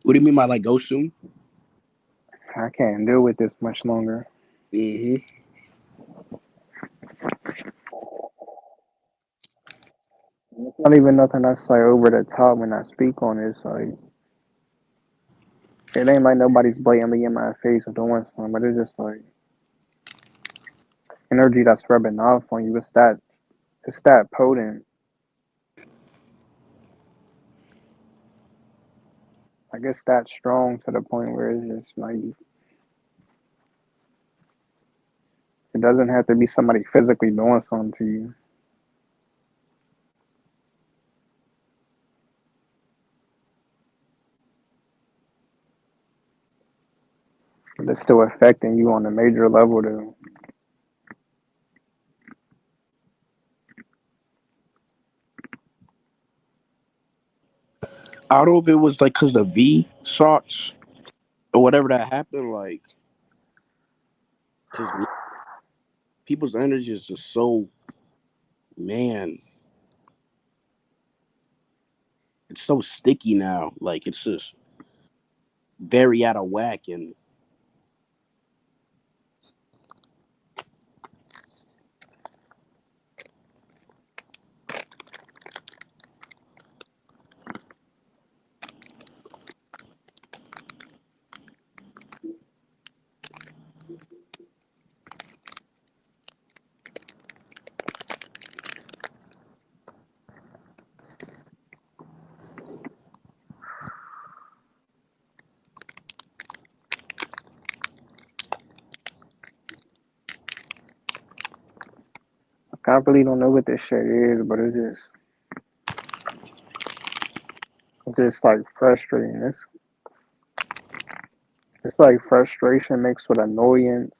What do you mean by like go soon?
I can't deal with this much longer.
Mm-hmm.
It's not even nothing that's like over the top when I speak on it. It's like it ain't like nobody's blatantly in my face or doing something, but it's just like energy that's rubbing off on you. It's that potent. Like it's that strong to the point where it's just like it doesn't have to be somebody physically doing something to you, but it's still affecting you on a major level though.
I don't know if it was like because the V shots or whatever that happened, like, because people's energy is just so, man, it's so sticky now. Like, it's just very out of whack. And
Like, I really don't know what this shit is, but it's just like frustrating. It's like frustration mixed with annoyance,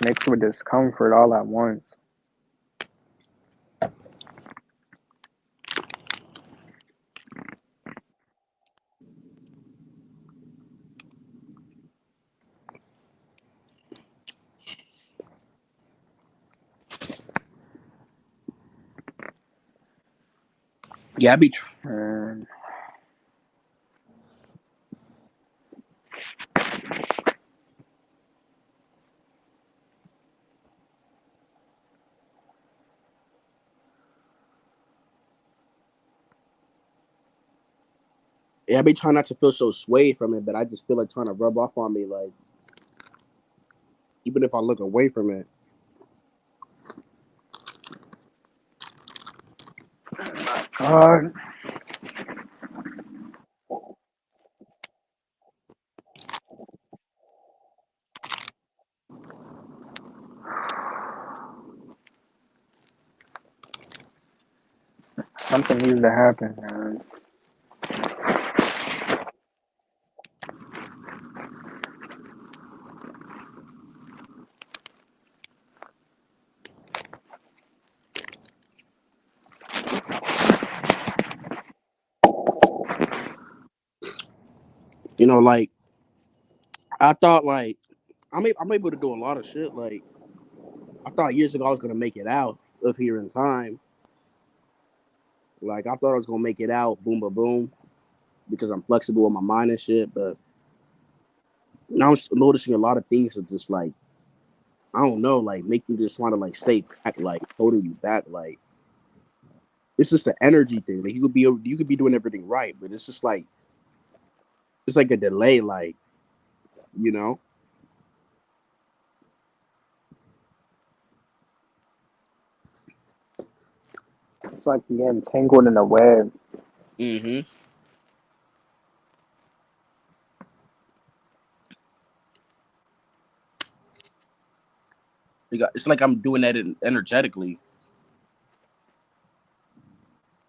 mixed with discomfort all at once.
yeah,
And
I be trying not to feel so swayed from it, but I just feel like trying to rub off on me, like, even if I look away from it.
God, something needs to happen, man.
Like, I thought, like, I'm able to do a lot of shit. Like, I thought years ago I was going to make it out of here in time. Like, I thought I was going to make it out, boom, boom, boom, because I'm flexible with my mind and shit. But now I'm noticing a lot of things that just like I don't know, like make you just want to like stay back, like holding you back. Like it's just an energy thing. Like you could be doing everything right, but it's just like it's like a delay. Like you know,
It's like you getting tangled in a web.
hmm it's like I'm doing that energetically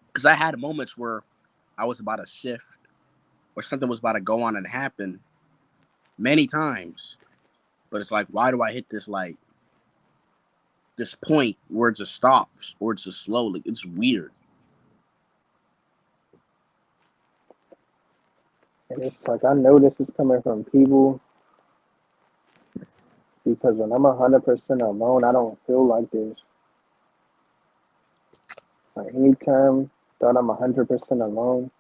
because I had moments where I was about to shift or something was about to go on and happen many times, but it's like why do I hit this like this point where it just stops or it's just slow. Like it's weird.
And it's like I know this is coming from people because when I'm 100% alone, I don't feel like this. Like anytime that I'm 100% alone,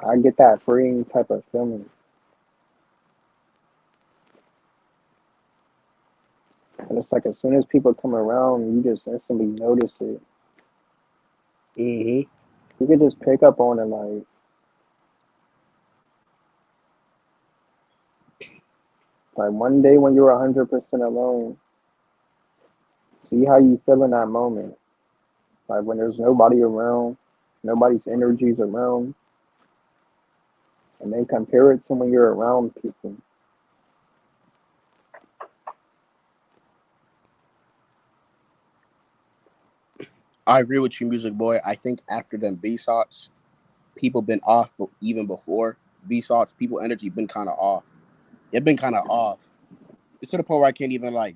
I get that freeing type of feeling. And it's like as soon as people come around, you just instantly notice it.
Mm-hmm.
You can just pick up on it. Like one day when you're 100% alone, see how you feel in that moment. Like when there's nobody around, nobody's energies around, and then compare it to when you're around people.
I agree with you, Music Boy. I think after them Vsauce, people been off, but even before Vsauce, people energy been kind of off. It been kind of off. It's to the point where I can't even like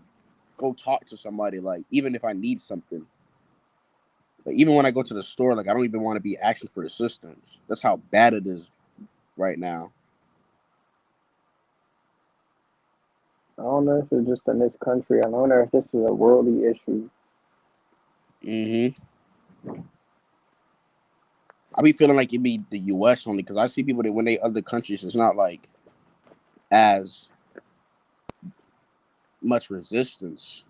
go talk to somebody. Like even if I need something, like even when I go to the store, like I don't even want to be asking for assistance. That's how bad it is right now.
I don't know if it's just in this country. I don't know if this is a worldly issue.
Hmm. I be feeling like it be the U.S. only because I see people that when they other countries, it's not like as much resistance.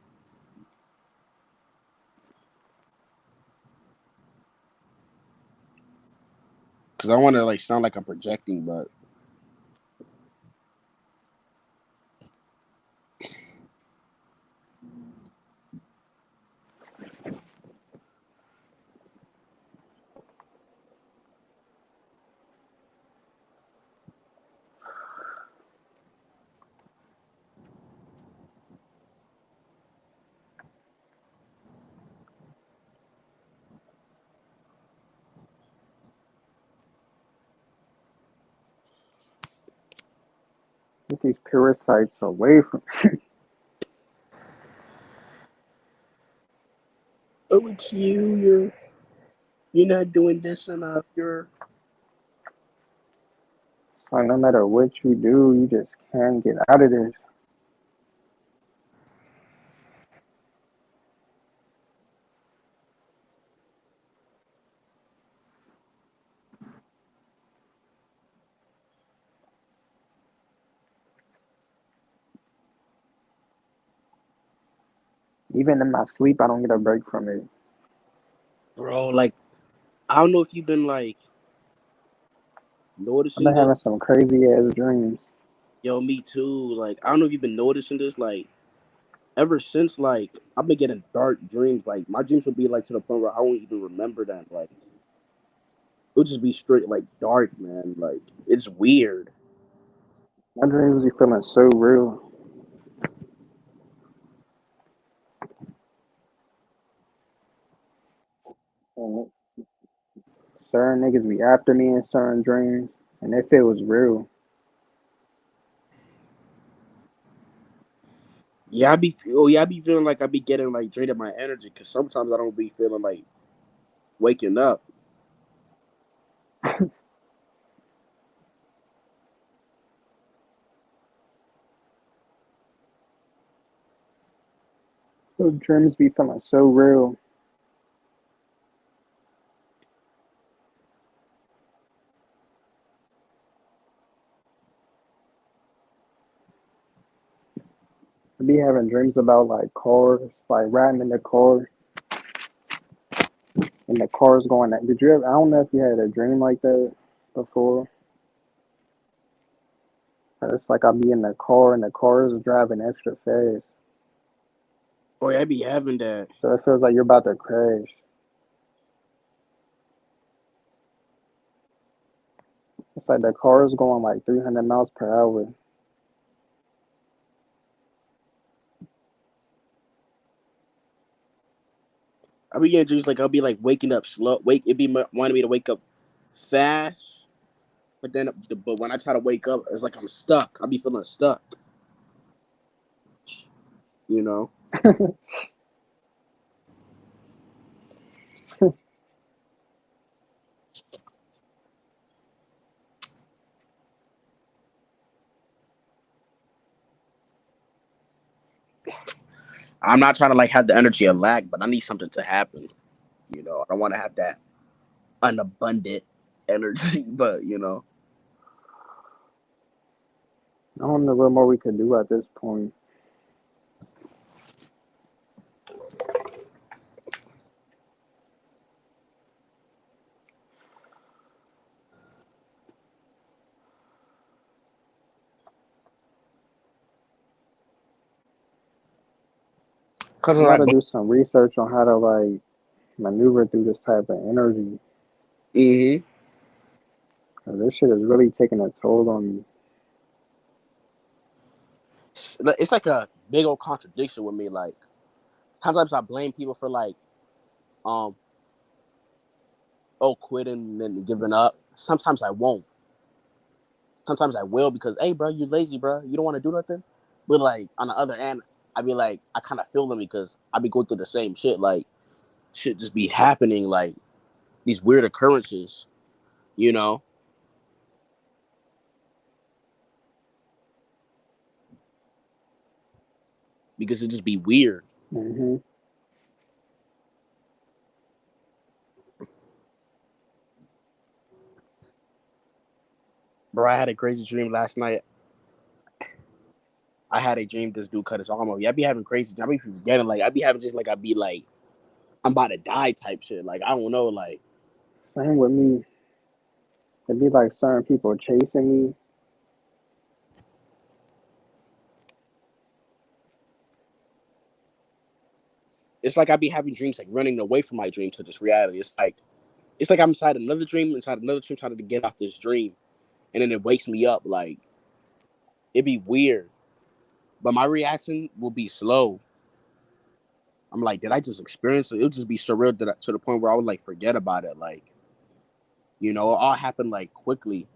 Because I want to like sound like I'm projecting, but
Get these parasites away from.
oh, it's you. You're not doing this enough. You're
Like no matter what you do, you just can't get out of this. Even in my sleep, I don't get a break from it.
bro. Like I don't know if you've been like
I've
noticing
been
this.
having some crazy ass dreams.
Yo, me too. Like I don't know if you've been noticing this. Like ever since like I've been getting dark dreams. Like my dreams would be like to the point where I won't even remember them. Like it would just be straight like dark, man. Like it's weird.
My dreams be feeling so real. And certain niggas be after me in certain dreams, and if it was real,
I be feeling like I be getting like drained of my energy because sometimes I don't be feeling like waking up.
those dreams be feeling so real. I be having dreams about like cars, like riding in the car, and the car's going. Did you ever? I don't know if you had a dream like that before. It's like I'll be in the car, and the car is driving extra fast,
Boy, I be having that.
so it feels like you're about to crash. It's like the car is going like 300 miles per hour.
I be getting dreams like I'll be like waking up slow. It be wanting me to wake up fast, but when I try to wake up, it's like I'm stuck. I be feeling stuck. You know, I'm not trying to like have the energy of lack, but I need something to happen. You know, I don't want to have that unabundant energy, but you know,
I don't know what more we could do at this point.
because
I
like,
gotta do some research on how to like maneuver through this type of energy.
hmm
'Cause this shit is really taking a toll on me.
it's like a big old contradiction with me. Like sometimes I blame people for like, um, oh, quitting and giving up. Sometimes I won't. Sometimes I will because, hey, bro, you lazy, bro. You don't want to do nothing. But like on the other end, I be like, I kind of feel them because I be going through the same shit. Like shit just be happening, like these weird occurrences, you know, because it just be weird.
Hmm.
Bro, I had a crazy dream last night. I had a dream this dude cut his arm off. Yeah, I be having crazy. I be forgetting. Like I be having just like I be like I'm about to die type shit. Like I don't know. Like
Same with me. It'd be like certain people chasing me.
it's like I be having dreams like running away from my dream to this reality. It's like I'm inside another dream, trying to get off this dream, and then it wakes me up. Like it'd be weird, but my reaction will be slow. I'm like, did I just experience it? It'll just be surreal to the point where I would like forget about it. Like, you know, it all happened like quickly.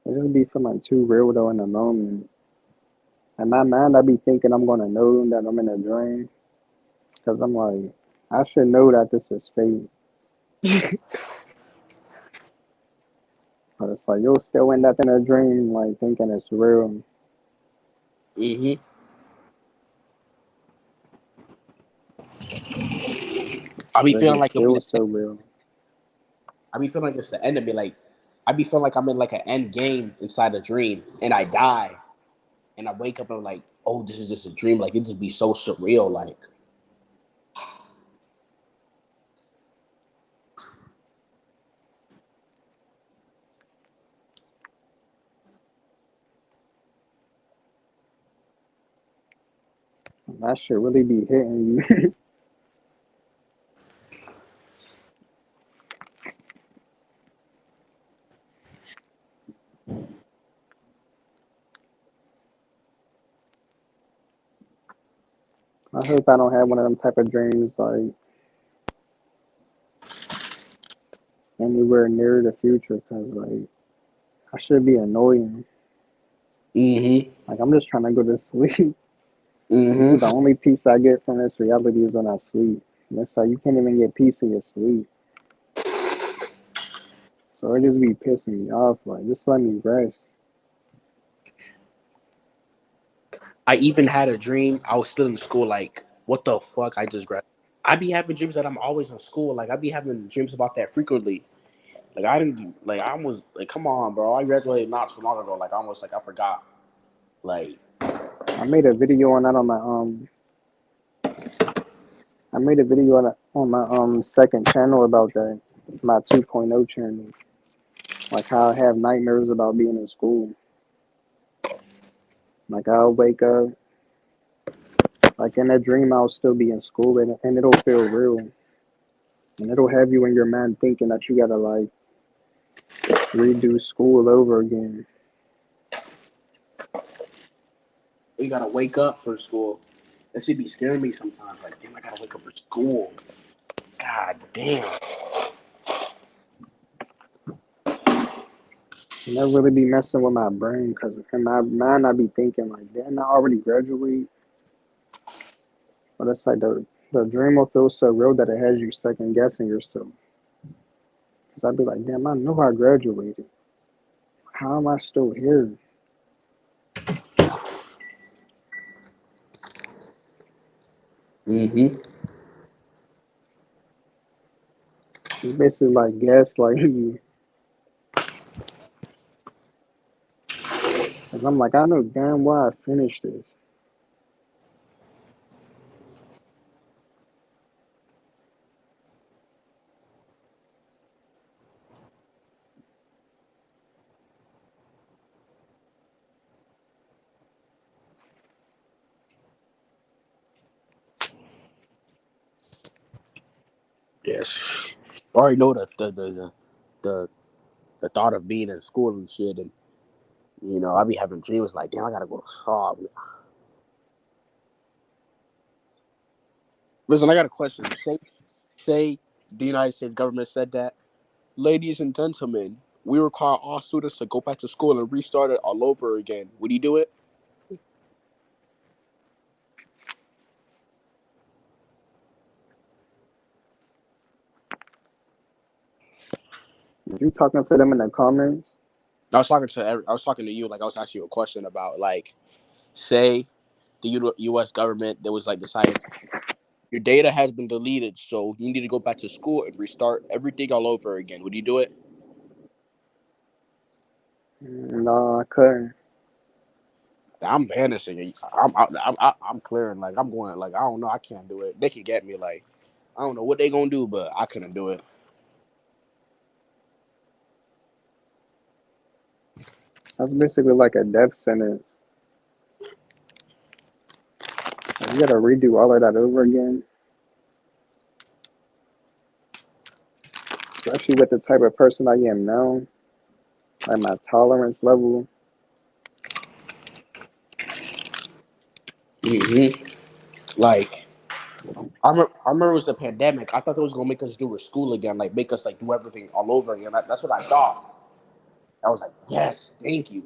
It just be feeling too real though in the moment. In my mind, I be thinking I'm gonna know that I'm in a dream. Cause I'm like, I should know that this is fake. But it's like you'll still end up in a dream, like thinking it's real.
hmm I be
But it
feeling
just
like it'll be
feels so real.
I be feeling like it's the end of me. Like, I be feeling like I'm in like an end game inside a dream, and I die, and I wake up and I'm like, oh, this is just a dream. Like, it just be so surreal. Like,
That should really be hitting you. I hope I don't have one of them type of dreams like anywhere near the future, cause like I should be annoying.
mm-hmm,
Like I'm just trying to go to sleep. This is the
mm-hmm.
only peace I get from this reality is when I sleep. And it's like you can't even get peace in your sleep. So it just be pissing me off. Like just let me rest.
I even had a dream. I was still in school. Like, what the fuck? I just graduated. I be having dreams that I'm always in school. Like, I be having dreams about that frequently. Like, I didn't do. Like, I was like, come on, bro. I graduated not too long ago. Like, almost like I forgot. Like,
I made a video on that on my I made a video on my second channel about that, my 2.0 channel. Like how I have nightmares about being in school. Like I'll wake up, like in a dream I'll still be in school and it'll feel real. And it'll have you in your mind thinking that you gotta like redo school over again.
you gotta wake up for school. That should be scaring me sometimes. Like, damn, I gotta wake up for school. God damn.
And that really be messing with my brain because in my mind I be thinking like, didn't I already graduate? But it's like the dream will feel so real that it has you second guessing yourself. Because I'd be like, damn, I know I graduated. How am I still here?
Mm-hmm.
It's basically like gaslighting you. Because I'm like, I know damn well I finished this.
Yes. I already know the the thought of being in school and shit, and I be having dreams like, damn, I gotta go. Oh, listen, I got a question. Say the United States government said that, ladies and gentlemen, we require all students to go back to school and restart it all over again. Would you do it?
You talking to them in the comments?
I was talking to you, like I was asking you a question about, like, say the U.S. government that was like decided your data has been deleted, so you need to go back to school and restart everything all over again. Would you do it?
No, I couldn't.
I'm vanishing. I'm clearing. Like I'm going. Like I don't know. I can't do it. They can get me. Like I don't know what they gonna do, but I couldn't do it.
That's basically like a death sentence. Like, you gotta redo all of that over again. Especially with the type of person I am now. Like my tolerance level.
Like I remember it was the pandemic. I thought they was gonna make us do with school again, like make us like do everything all over again. That's what I thought. I was like, yes, thank you.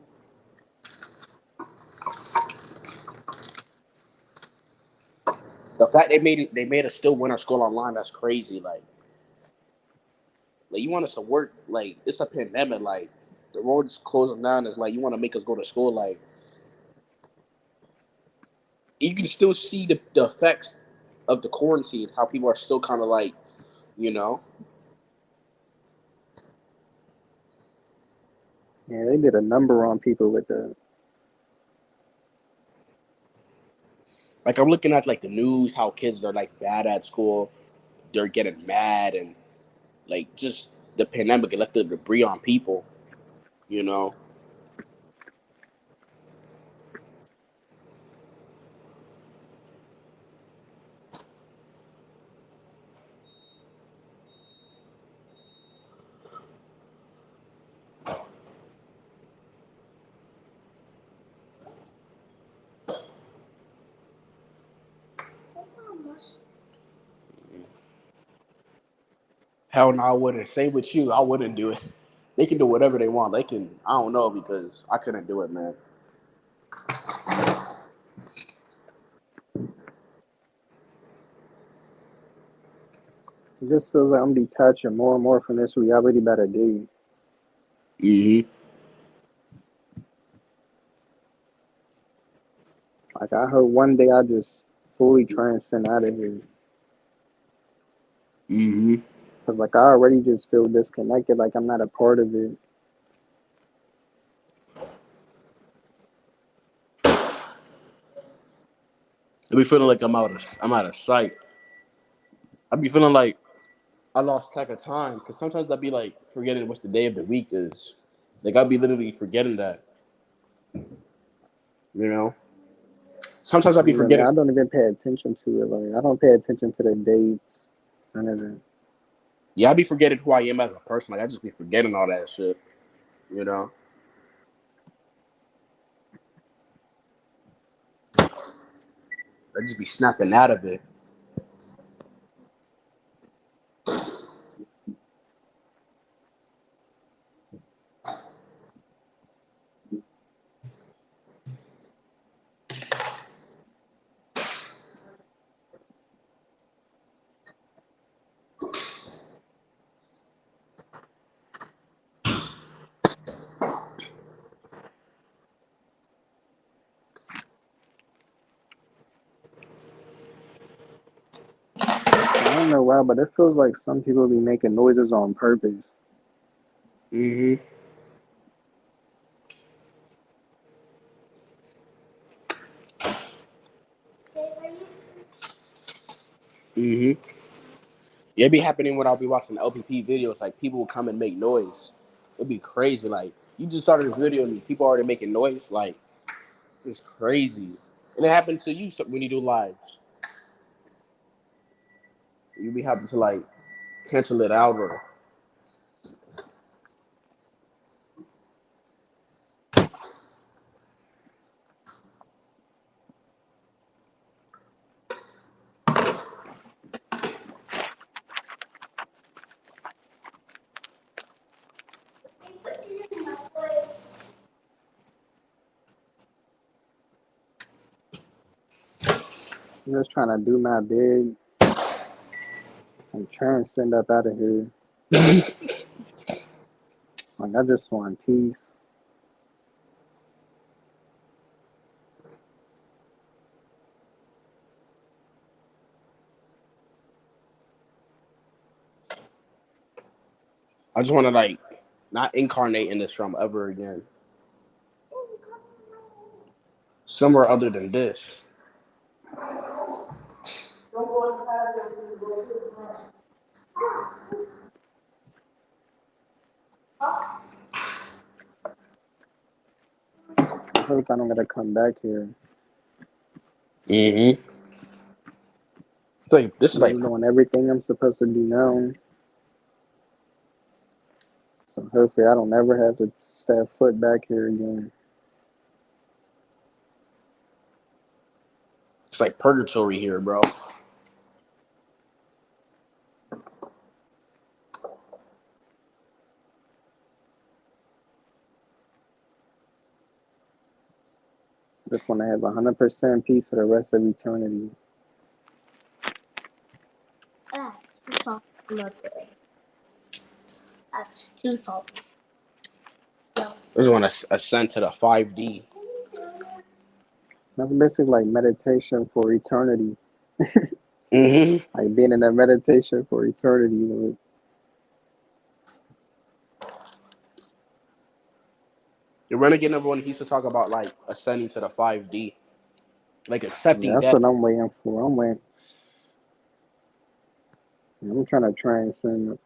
The fact they made us still win our school online. That's crazy. Like you want us to work. Like it's a pandemic. Like the road's closing down. Is like you want to make us go to school. Like you can still see the effects of the quarantine. How people are still kind of like, you know,
Yeah, they did a number on people with the.
like I'm looking at like the news. How kids are like bad at school. They're getting mad and like just the pandemic it left the debris on people. You know. Hell no, I wouldn't. Same with you. I wouldn't do it. They can do whatever they want. They can. I don't know because I couldn't do it, man.
It just feels like I'm detaching more and more from this reality by the day.
Mhm.
Like I hope one day I just fully transcend out of here.
Mhm.
Cause like I already just feel disconnected. Like I'm not a part of it.
I be feeling like I'm out of sight. I be feeling like I lost track of time because sometimes I be like forgetting what the day of the week is. Like I be literally forgetting that. You know. Sometimes I be
Really,
forgetting.
I don't even pay attention to it. Like I don't pay attention to the dates. None of that.
Yeah, I be forgetting who I am as a person. Like I just be forgetting all that shit. You know. I just be snapping out of it.
know why, but it feels like some people be making noises on purpose.
Mm-hmm. Mm-hmm. It be happening when I'll be watching LPP videos. Like people will come and make noise. It'd be crazy. Like you just started a video and people already making noise. Like it's just crazy. And it happened to you when you do lives. You be having to like cancel it out or.
I'm just trying to do my bid. I'm trying to send up out of here. Like I just want peace.
I just want to like not incarnate in this realm ever again. Somewhere other than this.
I hope I don't gotta come back here.
Mm-hmm. So this is
I'm
like
just doing everything I'm supposed to do now. So hopefully I don't ever have to step foot back here again.
it's like purgatory here, bro.
Just want to have 100% peace for the rest of eternity.
That's too soft. That's too soft.
I just want to ascend to the 5D.
That's basically like meditation for eternity.
Mm-hmm.
Like being in that meditation for eternity. Like,
The renegade number one, he used to talk about like ascending to the 5D, like
yeah,
accepting
that's
death.
what I'm waiting for. I'm trying to transcend.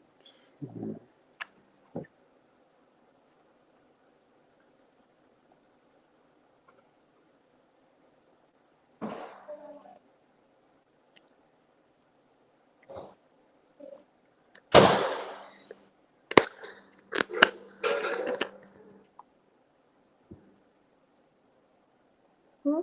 Hmm?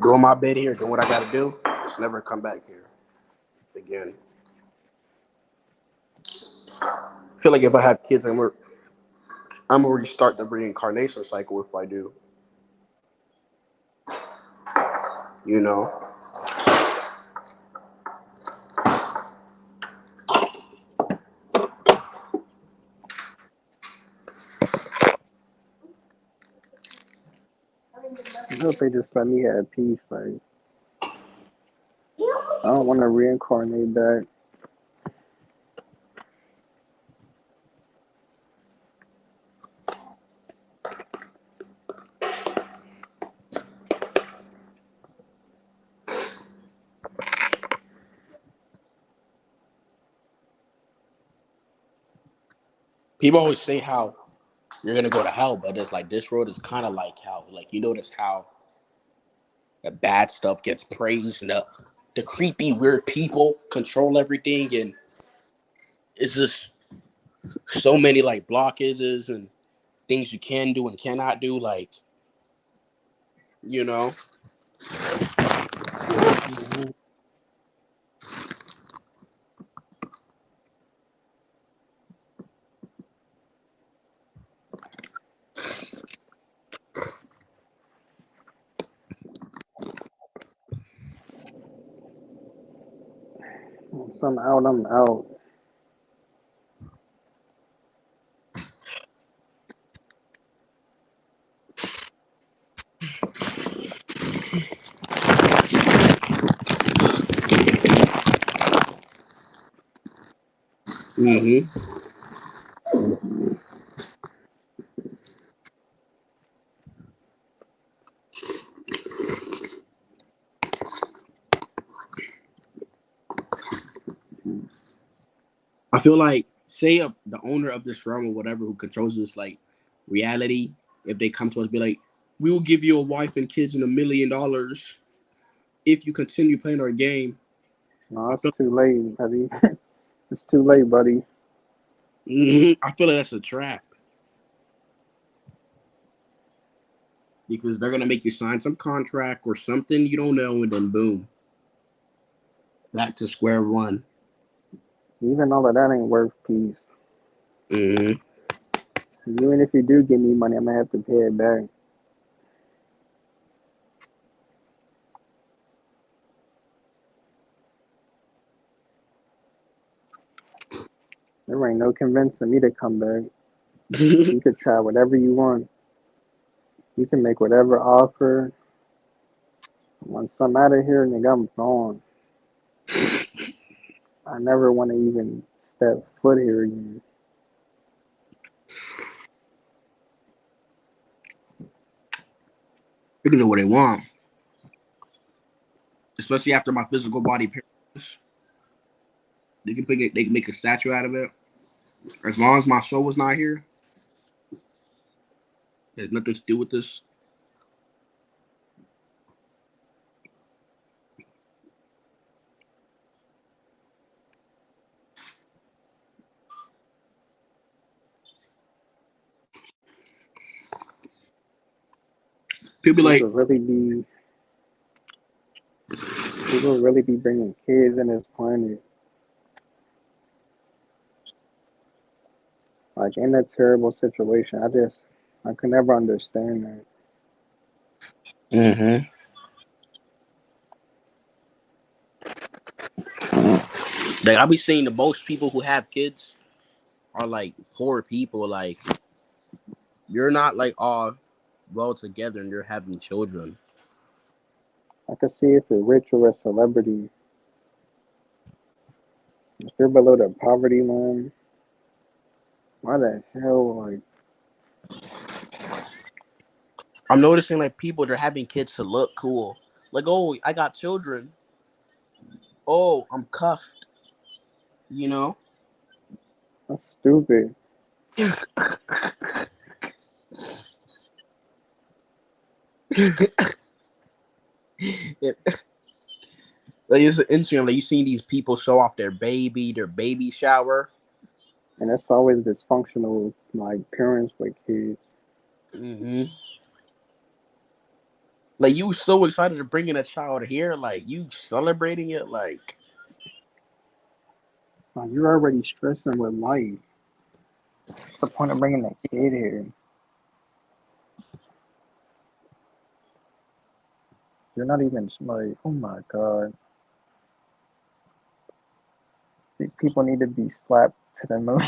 Doing my bit here, doing what I got to do. Just never come back here again. I feel like if I have kids, I'm gonna restart the reincarnation cycle if I do. You know.
I hope they just let me have peace. Like I don't want to reincarnate back.
People always say how you're gonna go to hell, but it's like this road is kind of like hell. Like you notice how the bad stuff gets praised and the creepy, weird people control everything, and it's just so many like blockages and things you can do and cannot do. Like you know.
Mhm. Once I'm out, I'm out.
Mm-hmm. I feel like, say, the owner of this realm or whatever who controls this like reality, if they come to us, be like, we will give you a wife and kids and $1 million if you continue playing our game.
No,
I
it's
feel,
too late, buddy. It's too late, buddy.
I feel like that's a trap because they're gonna make you sign some contract or something you don't know, and then boom, back to square one.
Even all of that ain't worth peace.
Mm-hmm.
Even if you do give me money, I'm gonna have to pay it back. There ain't no convincing me to come back. You could try whatever you want. You can make whatever offer. Once I'm out of here, nigga, I'm gone. I never want to even step foot here again.
They can do what they want, especially after my physical body perishes. They can pick it. They can make a statue out of it. As long as my soul was not here, there's nothing to do with this. People be like,
People really be people really be bringing kids in this planet. Like in a terrible situation. I could never understand that.
mm-hmm. Like I be seeing the most people who have kids are like poor people. Like you're not like all well together and you're having children.
I could see if you're rich or a celebrity. If you're below the poverty line, why the hell like
I'm noticing like people they're having kids to look cool. Like, oh, I got children. Oh, I'm cuffed. You know.
that's stupid.
It, like it's interesting. Like you seen these people show off their baby shower.
And it's always dysfunctional like parents with kids.
Hmm. Like you so excited to bring in a child here. Like you celebrating it. Like
Like you're already stressing with life. What's the point of bringing a kid here? You're not even like, oh my god, these people need to be slapped to the moon.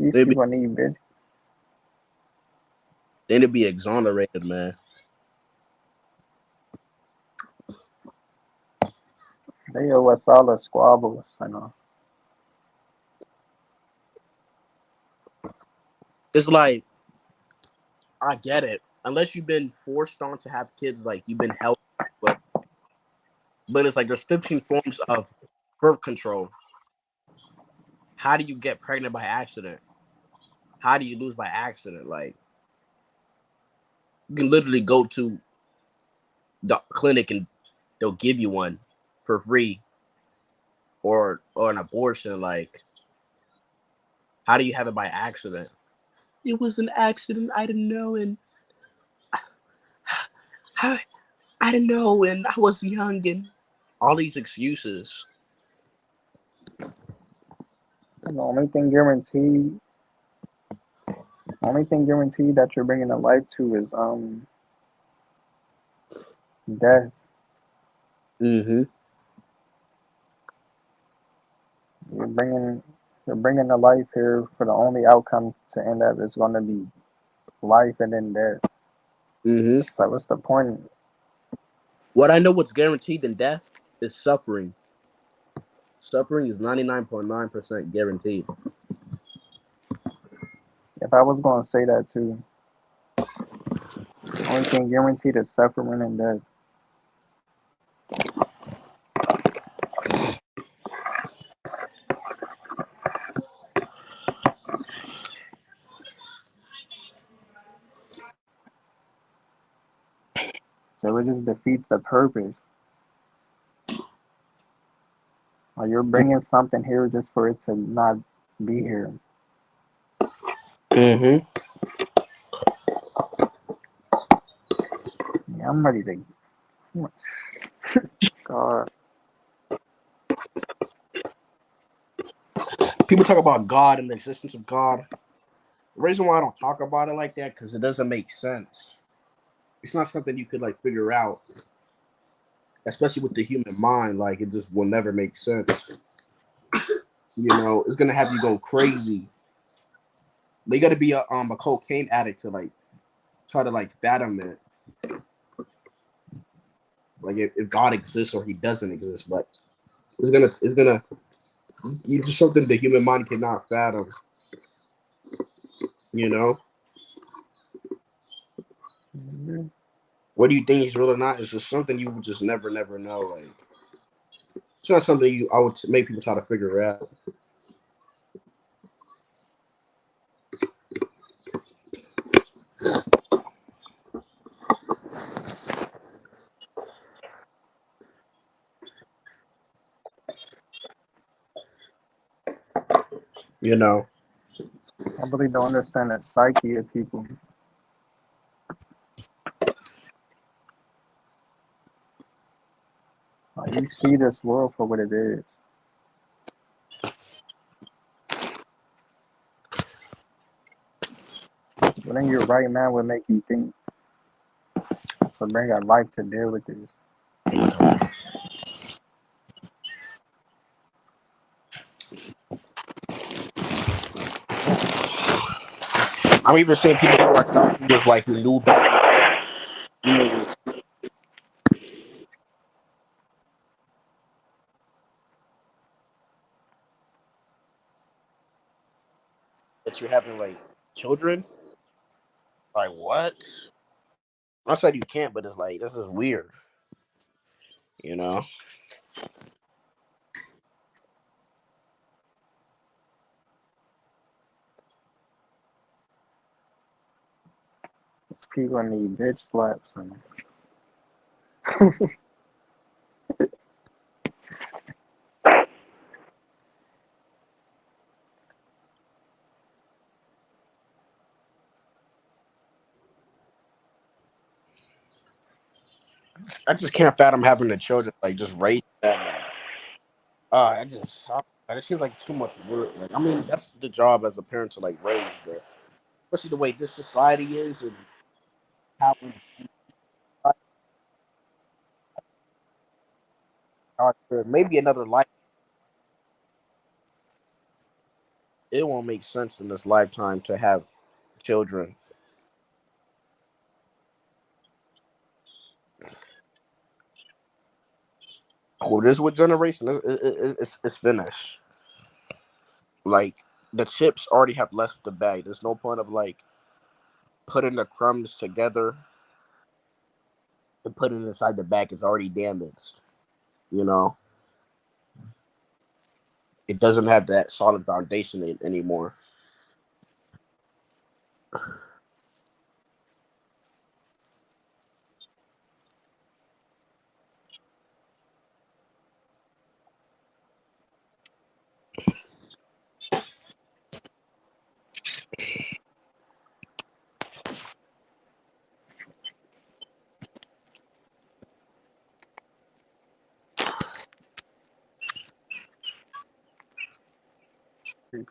These
they be
people need bitch.
they need to be exonerated, man.
They owe us all the squabbles. I know.
It's like I get it. Unless you've been forced on to have kids, like you've been held, but it's like there's 15 forms of birth control. How do you get pregnant by accident? How do you lose by accident? Like you can literally go to the clinic and they'll give you one for free or an abortion. Like how do you have it by accident? It was an accident. I didn't know, and I, I didn't know, and I was young, and all these excuses.
And the only thing guaranteed that you're bringing a life to is death.
Mm-hmm.
You're bringing you're bringing a life here for the only outcome to end up is going to be life and then death.
Mm-hmm.
So what's the point?
What I know what's guaranteed in death is suffering. Suffering is 99.9% guaranteed.
If I was gonna say that too, only thing guaranteed is suffering and death. So it just defeats the purpose. Like you're bringing something here just for it to not be here.
Mm-hmm.
Yeah, I'm ready to. God,
People talk about God and the existence of God. The reason why I don't talk about it like that because it doesn't make sense. It's not something you could like figure out, especially with the human mind. Like it just will never make sense. It's gonna have you go crazy. But you got to be a cocaine addict to like try to like fathom it. Like if God exists or He doesn't exist, but it's gonna you just something the human mind cannot fathom. You know,
mm-hmm.
whether you think He's real or not, it's just something you would just never know. Like it's not something I would make people try to figure out. You know,
I really don't understand the psyche of people. Like you see this world for what it is. What in your right mind would make you think to bring a life to deal with this?
I'm even seeing people who are doctors like who knew back, that you're having like children. Like what? I said you can't, but it's like this is weird. You know.
People need bitch slaps and
I just can't fathom having the children like just raise them. It seems like too much work. Like I mean, that's the job as a parent to like raise, but especially the way this society is and how we maybe another life. It won't make sense in this lifetime to have children. Well, this what generation it's finished. Like the chips already have left the bag. There's no point of like putting the crumbs together and putting it inside the bag. It's already damaged. You know, it doesn't have that solid foundation anymore.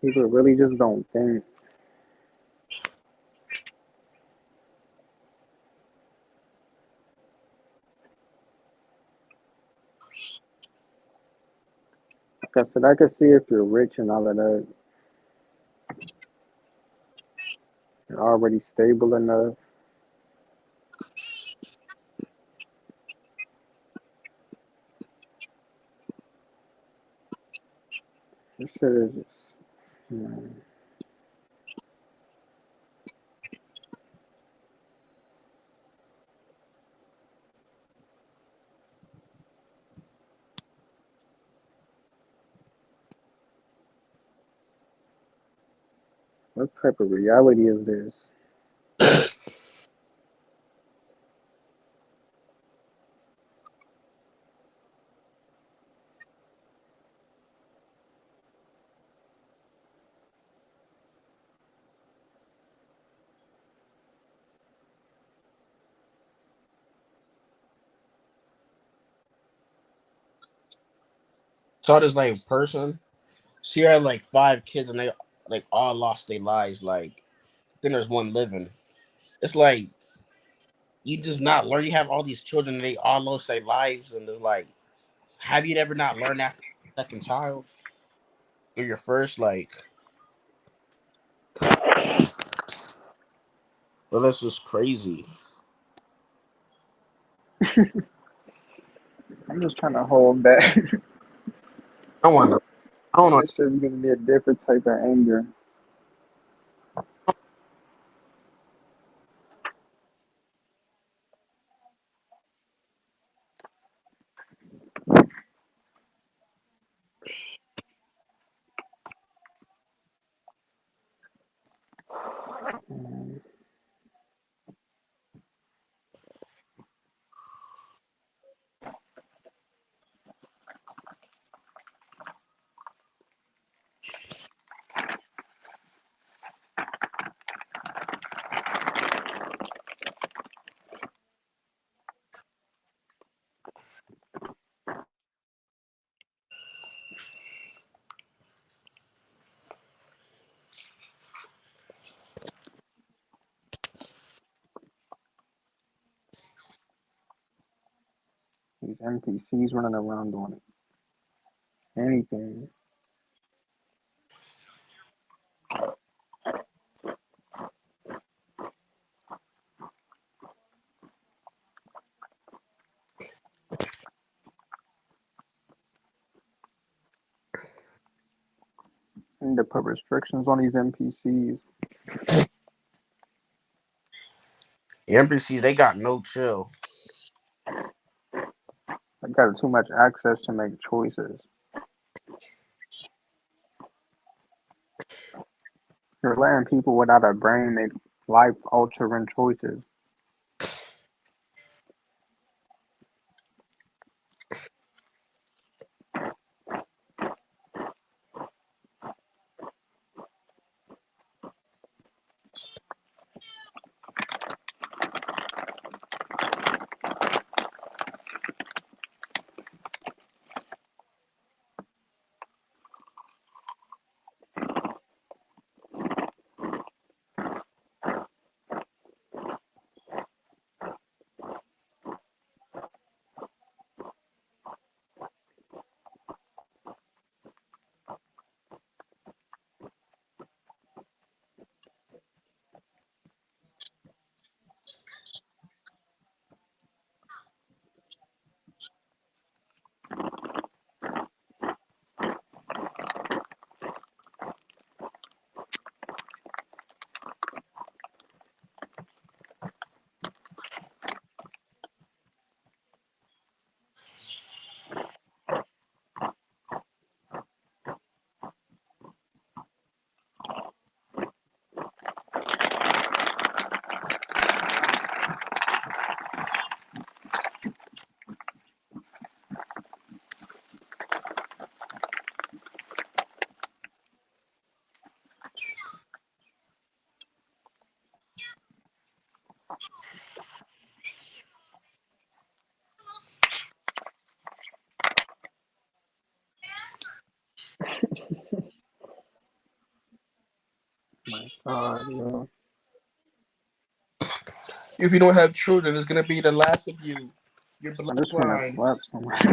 people really just don't think. Like I said, I could see if you're rich and all of that, you're already stable enough. This shit is just, man. What type of reality is this?
Saw this like person. She had like 5 kids and they like all lost their lives. Like then there's one living. It's like you just not learn. You have all these children and they all lost their lives, and it's like, have you ever not learned after the second child or your first? Like, well, that's just crazy.
I'm just trying to hold back.
I want to. I don't know.
This shit's giving me a different type of anger. These NPCs running around doing anything. I need to put restrictions on these NPCs.
The NPCs they got no chill.
I got too much access to make choices. You're letting people without a brain make life altering choices. My God, yo.
If you don't have children, it's gonna be the last of you. Your
I just want to
bloodline.
slap somebody.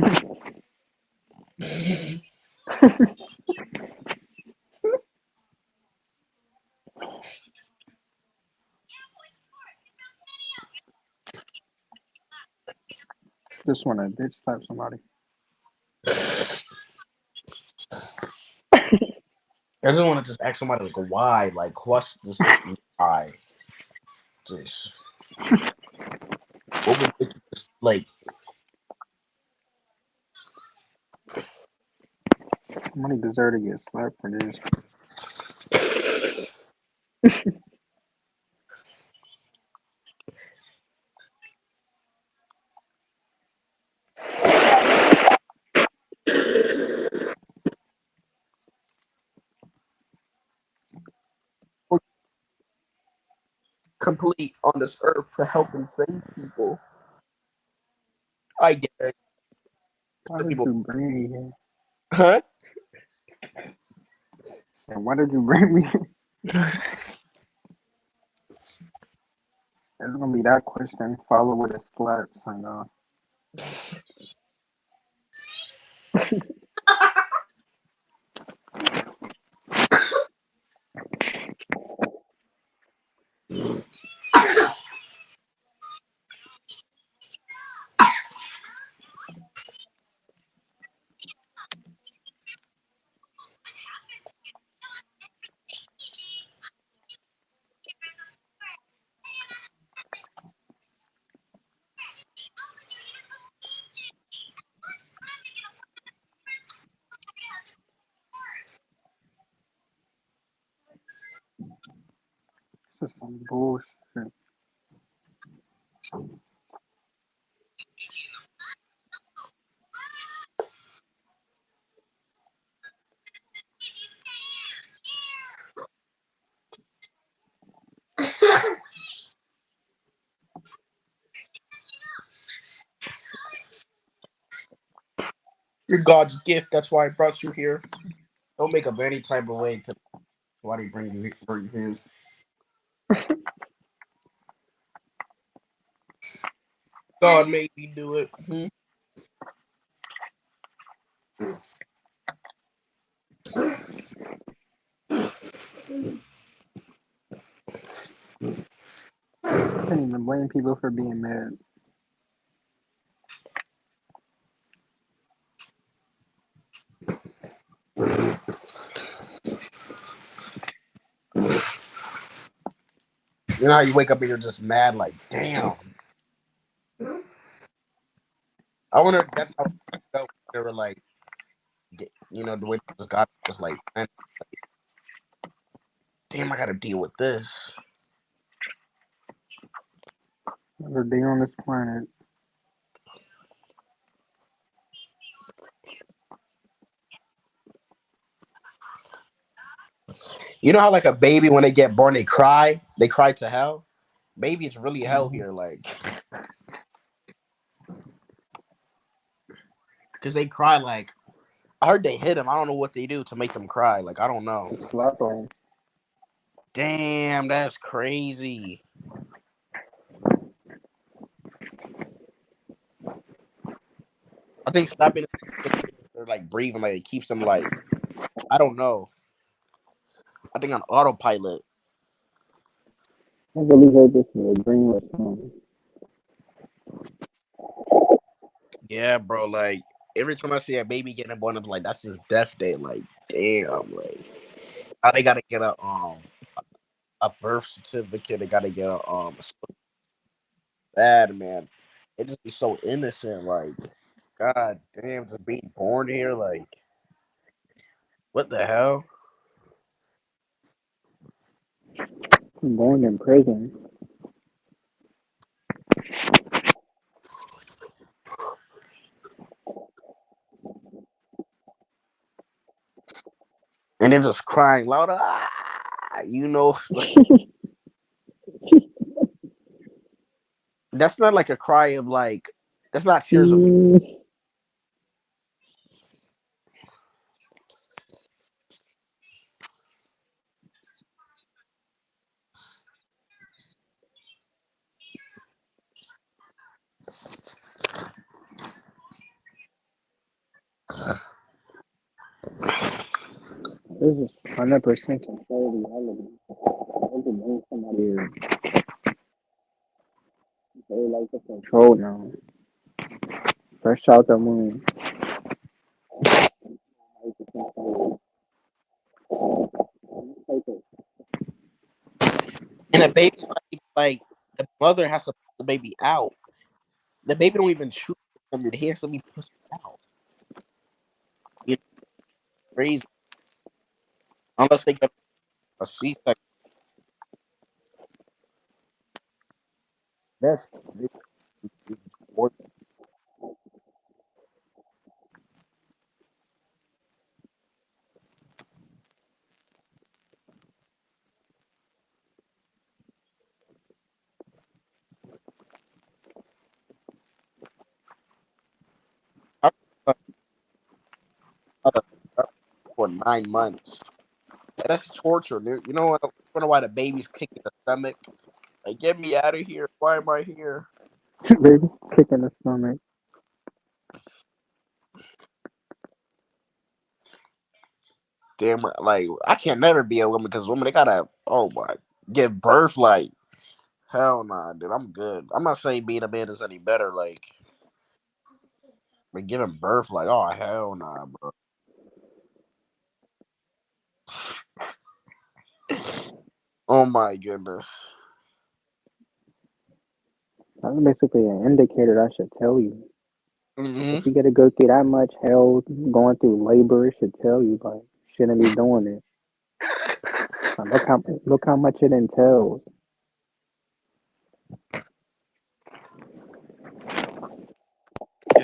Just want to bitch slap somebody.
I just want to just ask somebody like why, like what's this why? Just what would make you just like
Somebody deserve to get slapped for this.
complete on this earth to help and save people? I get it.
Why
The
did
people,
you bring me here?
huh?
And why did you bring me here? It's gonna be that question followed with a slap, son. This is some bullshit.
You're God's gift. That's why I brought you here. Don't make up any type of way to why do you bring you here. God made me do it.
Can't even blame people for being mad.
You know how you wake up and you're just mad, like, damn. I wonder if that's how I felt. They were like, the way they just got just like, man, damn, I got to deal with this.
Another day on this planet.
You know how like a baby when they get born they cry to hell. Maybe it's really hell
Mm-hmm.
here, like, because they cry like. I heard they hit him. I don't know what they do to make them cry. Like I don't know.
Just slap on.
Damn, that's crazy. I think slapping or like breathing like it keeps them like I don't know. I think on autopilot.
I really hope this is a dreamless song.
Yeah, bro. Like every time I see a baby getting born, I'm like, that's his death day. Like, damn. Like, how they gotta get a birth certificate. They gotta get a bad man. It just be so innocent. Like, god damn, to be born here. Like, what the hell?
I'm going in prison.
And then just crying louder. Ah, like that's not like a cry of like. That's not tears of.
Mm, this is 100% control reality. I can name somebody is very like the control now. Fresh out the moon. Like the control.
And the baby's like the mother has to push the baby out. The baby don't even choose him. He has to be pushed out. It's crazy. Unless they get a C-section. That's for 9 months. That's torture, dude. You know what? I wonder why the baby's kicking the stomach. Like, get me out of here. Why am I here?
Baby, kick in the stomach.
Damn, like I can't never be a woman because women they gotta give birth. Like hell nah, dude. I'm good. I'm not saying being a man is any better. Like, but giving birth, like oh hell nah, bro. Oh my goodness.
That's basically an indicator I should tell you. If
Hmm.
you gotta go through that much hell going through labor, it should tell you like shouldn't be doing it. Like, look how much it entails.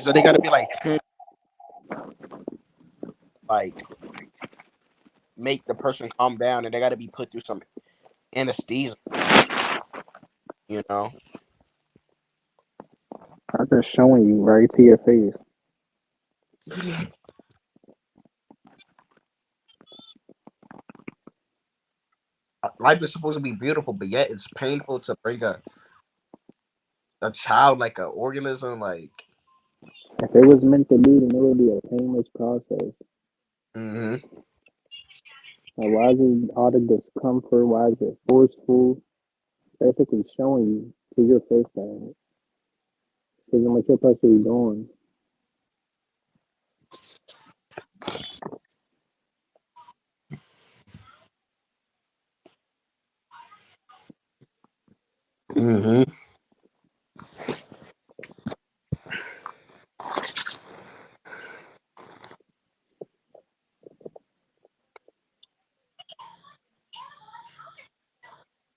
So they gotta be like like make the person calm down, and they gotta be put through some anesthesia. You know.
I'm just showing you right to your face.
Life is supposed to be beautiful, but yet it's painful to bring a child like an organism. Like,
If it was meant to be, then it would be a painless process.
hmm
Like, why is it all the discomfort? Why is it forceful? Basically showing you to your face that this isn't what you're supposed to be doing.
hmm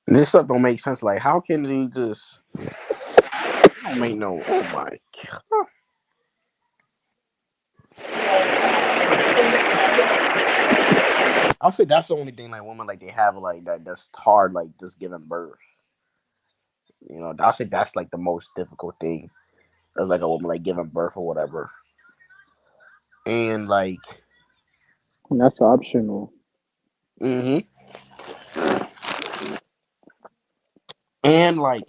this stuff don't make sense. Like, how can they just? It don't make no. Oh my. I'll say that's the only thing like women like they have like that's hard like just giving birth. You know, I'll say that's like the most difficult thing. As like a woman like giving birth or whatever. And like,
And that's optional.
hmm and like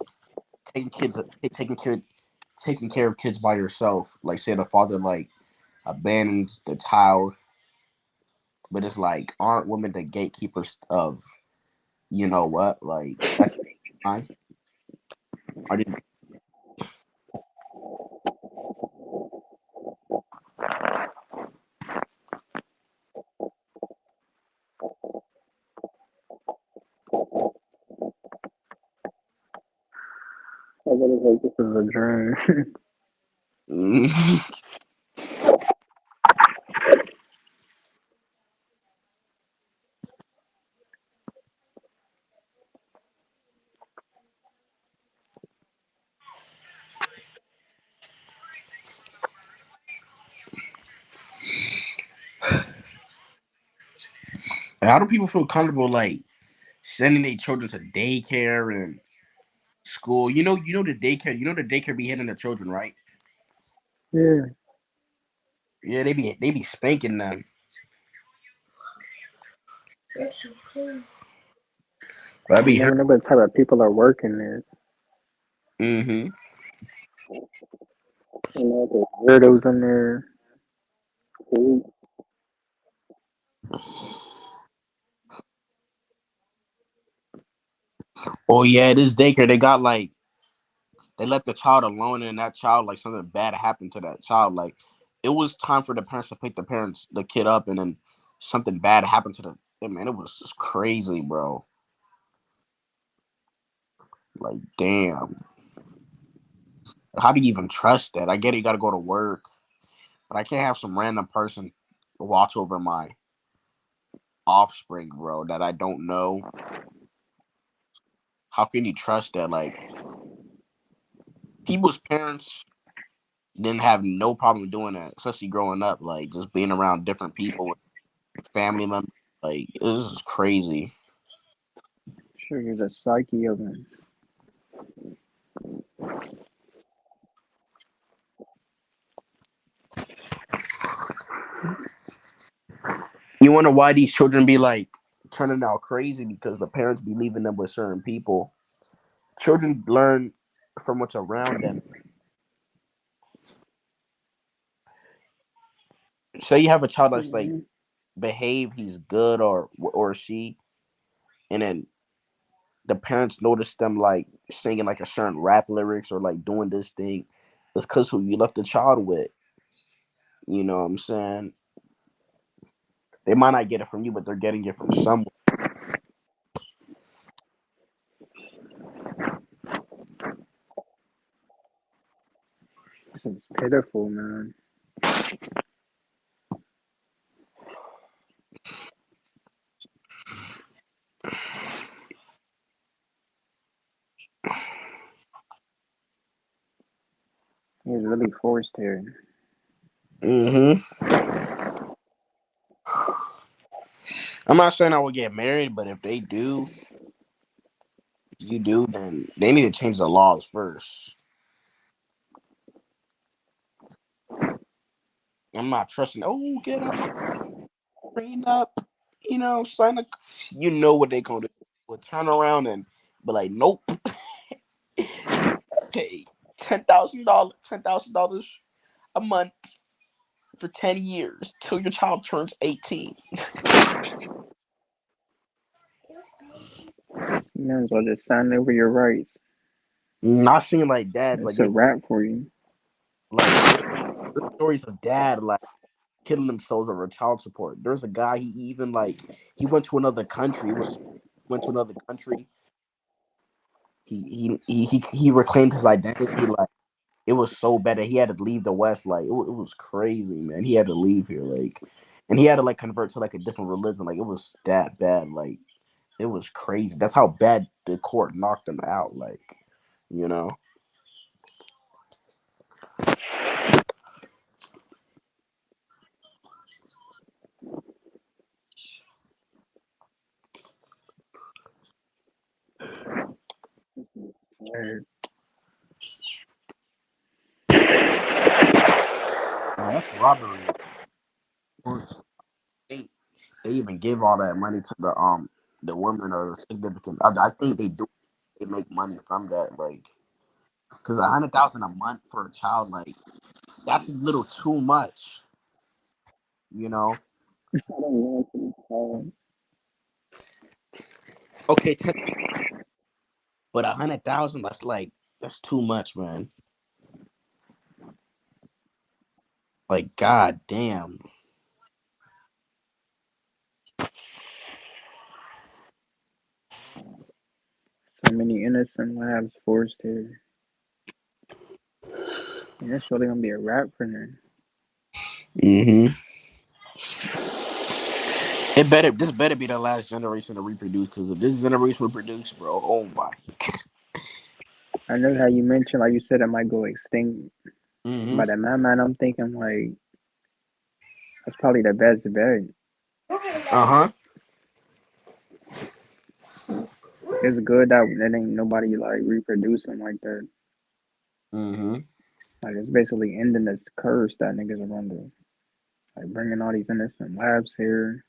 taking kids, taking care of kids by yourself. Like, say the father like abandons the child, but it's like aren't women the gatekeepers of you know what? Like that's fine. Are they,
I really hope this is a dream.
how do people feel comfortable like sending their children to daycare and school? The daycare be hitting the children, right?
Yeah.
Yeah, they be spanking them. But I
You
be
never
heard.
know what type of people are working there.
Hmm.
You know, there's weirdos in there.
Oh yeah, this daycare they got like they let the child alone and that child like something bad happened to that child. Like it was time for the parents to pick the kid up and then something bad happened to the yeah, man. It was just crazy, bro. Like, damn. How do you even trust that? I get it, you gotta go to work, but I can't have some random person watch over my offspring, bro, that I don't know. How can you trust that? Like, people's parents didn't have no problem doing that, especially growing up, like just being around different people, family members. Like, this is crazy.
Sure, you're the psyche of him.
You wonder why these children be like turning out crazy because the parents be leaving them with certain people. Children learn from what's around them. Say you have a child that's like
Mhm.
behave, he's good or she, and then the parents notice them like singing like a certain rap lyrics or like doing this thing. It's because who you left the child with. You know what I'm saying? They might not get it from you, but they're getting it from someone.
This is pitiful, man. He's really forced here.
Hmm. I'm not saying I would get married, but if they do, you do, then they need to change the laws first. I'm not trusting. Oh, get up, train up. Sign a. You know what they gonna do? Will turn around and be like, nope, pay $10,000 a month for 10 years till your child turns 18.
You might as well just sign over your rights.
Not seeing like dads like
It's a
they
wrap for you.
like there's stories of dad like killing themselves over child support. There's a guy he even like he went to another country. It was went to another country. He reclaimed his identity. Like it was so bad that he had to leave the West. Like it was crazy, man. He had to leave here, like, and he had to like convert to like a different religion. Like it was that bad. Like it was crazy. That's how bad the court knocked him out. Like, you know.
Right.
Nah, that's robbery. They they even give all that money to the woman or the significant other. I think they do. They make money from that, like, because 100,000 a month for a child, like, that's a little too much, you know.
I don't know what it's called.
Okay, but 100,000, that's too much, man. Like, god damn.
So many innocent lives forced here. And that's really gonna be a wrap for her.
Hmm. This better be the last generation to reproduce, because if this generation reproduce, bro, oh my.
I know how you mentioned, like you said, it might go extinct.
Hmm.
But in my mind, I'm thinking like that's probably the best bet.
Uh-huh.
It's good that there ain't nobody like reproducing like that.
Hmm.
Like it's basically ending this curse that niggas are under. Like bringing all these innocent lives here.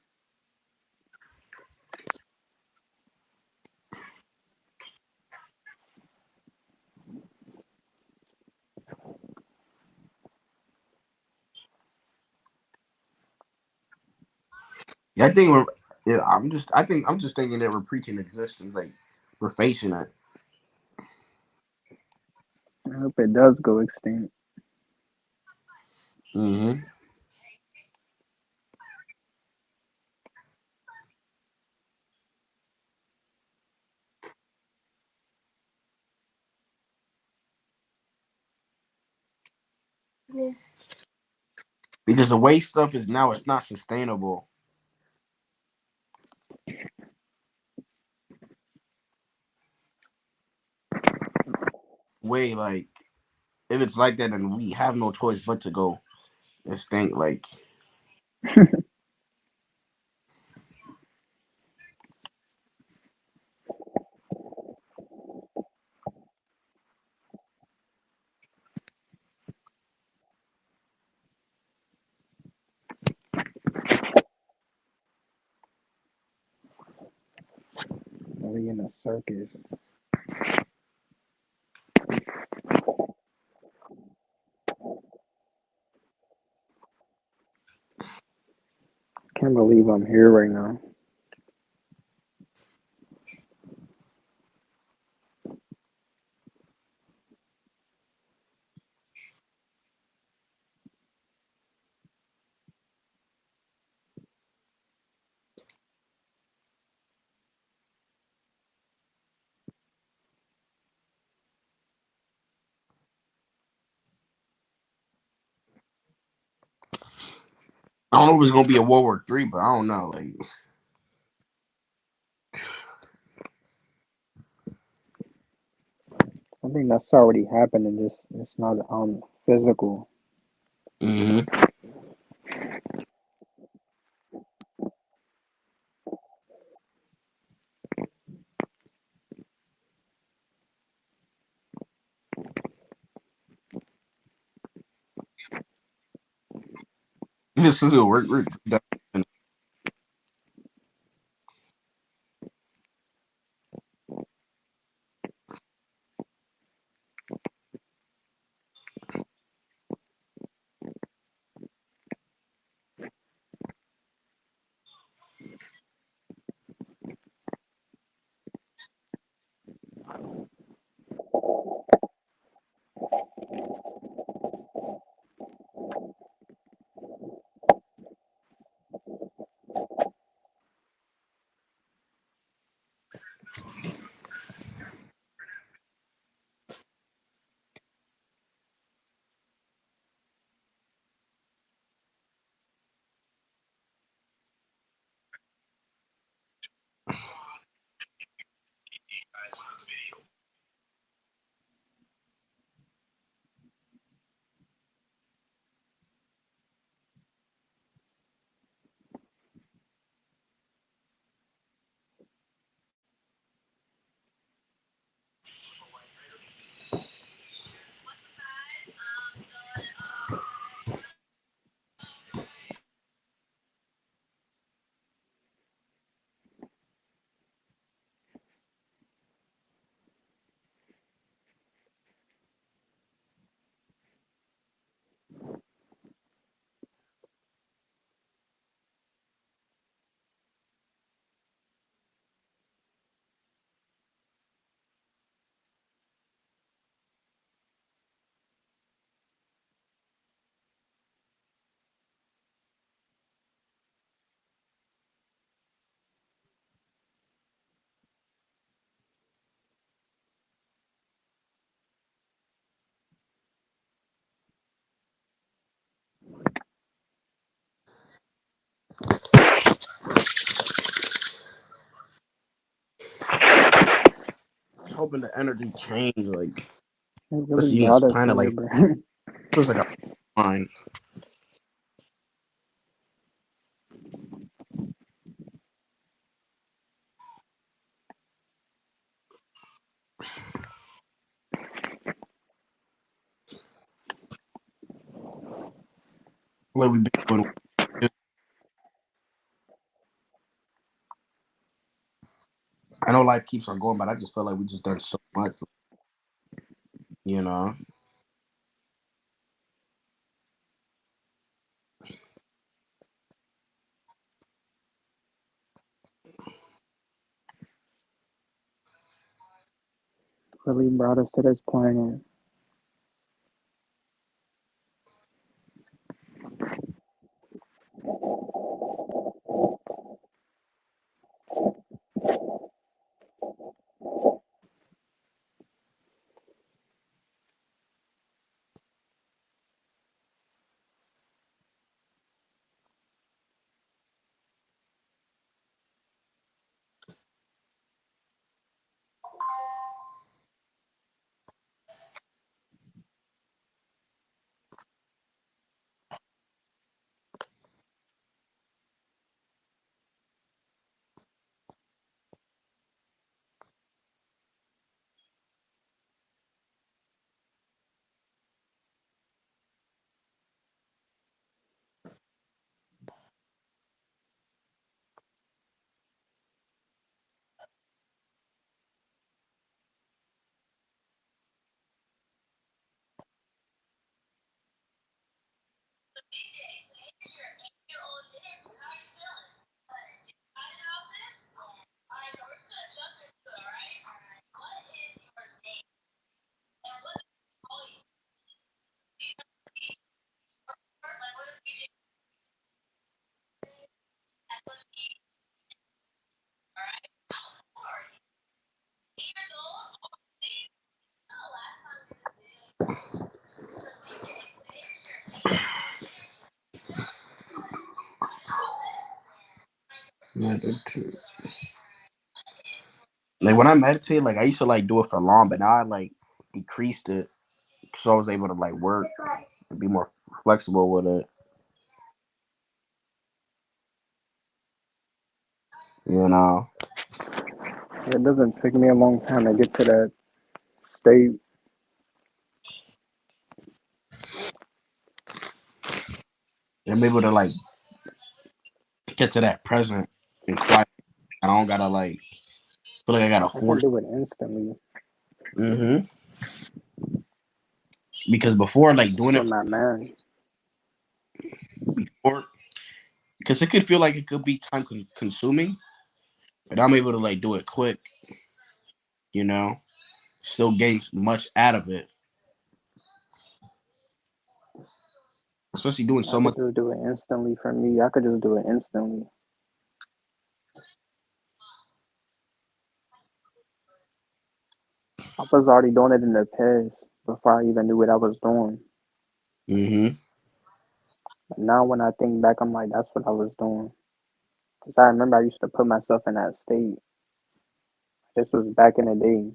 Yeah, I think we're. Yeah, I'm just thinking that we're preaching existence. Like we're facing it.
I hope it does go extinct.
Hmm.
Yeah.
Because the way stuff is now, it's not sustainable. Way like if it's like that, then we have no choice but to go and stink. Like
Really in a circus. Can't believe I'm here right now.
I don't know if it's gonna be a World War III, but I don't know. Like
I think that's already happening. Just it's not physical.
hmm this is a work. Just hoping the energy change. Like
It
let's
really
see this
brought us
planet.
here,
Like
bro.
feels like a mine. Like we've been doing. I know life keeps on going, but I just feel like we just done so much. You know.
Really brought us to this planet.
Meditate. Like when I meditate, like I used to like do it for long, but now I like decreased it so I was able to like work and be more flexible with it. You know.
It doesn't take me a long time to get to that state.
I'm able to like get to that present and quiet. I don't gotta like feel like I gotta
I can
force.
do it instantly
Mm-hmm. Because before, like doing it
with my mind.
before, because it could feel like it could be time consuming, but I'm able to like do it quick. You know, still gain much out of it, especially doing
I
so much.
could just do it instantly for me. I could just do it instantly. I was already doing it in the past before I even knew what I was doing.
Mm-hmm.
But now when I think back, I'm like, that's what I was doing. Because I remember I used to put myself in that state. This was back in the day.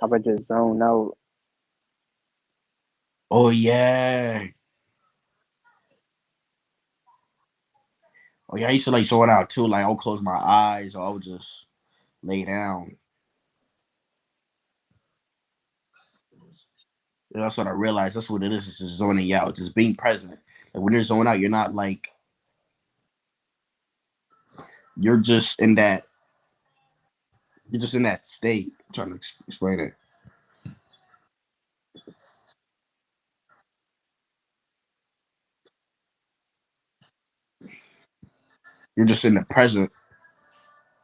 I would just zone out.
Oh yeah. Oh yeah. I used to like show it out too. Like I'll close my eyes or I'll just lay down. And that's what I realized. That's what it is. It's just zoning out, just being present. Like when you're zoning out, you're not like you're just in that. You're just in that state. I'm trying to explain it. You're just in the present.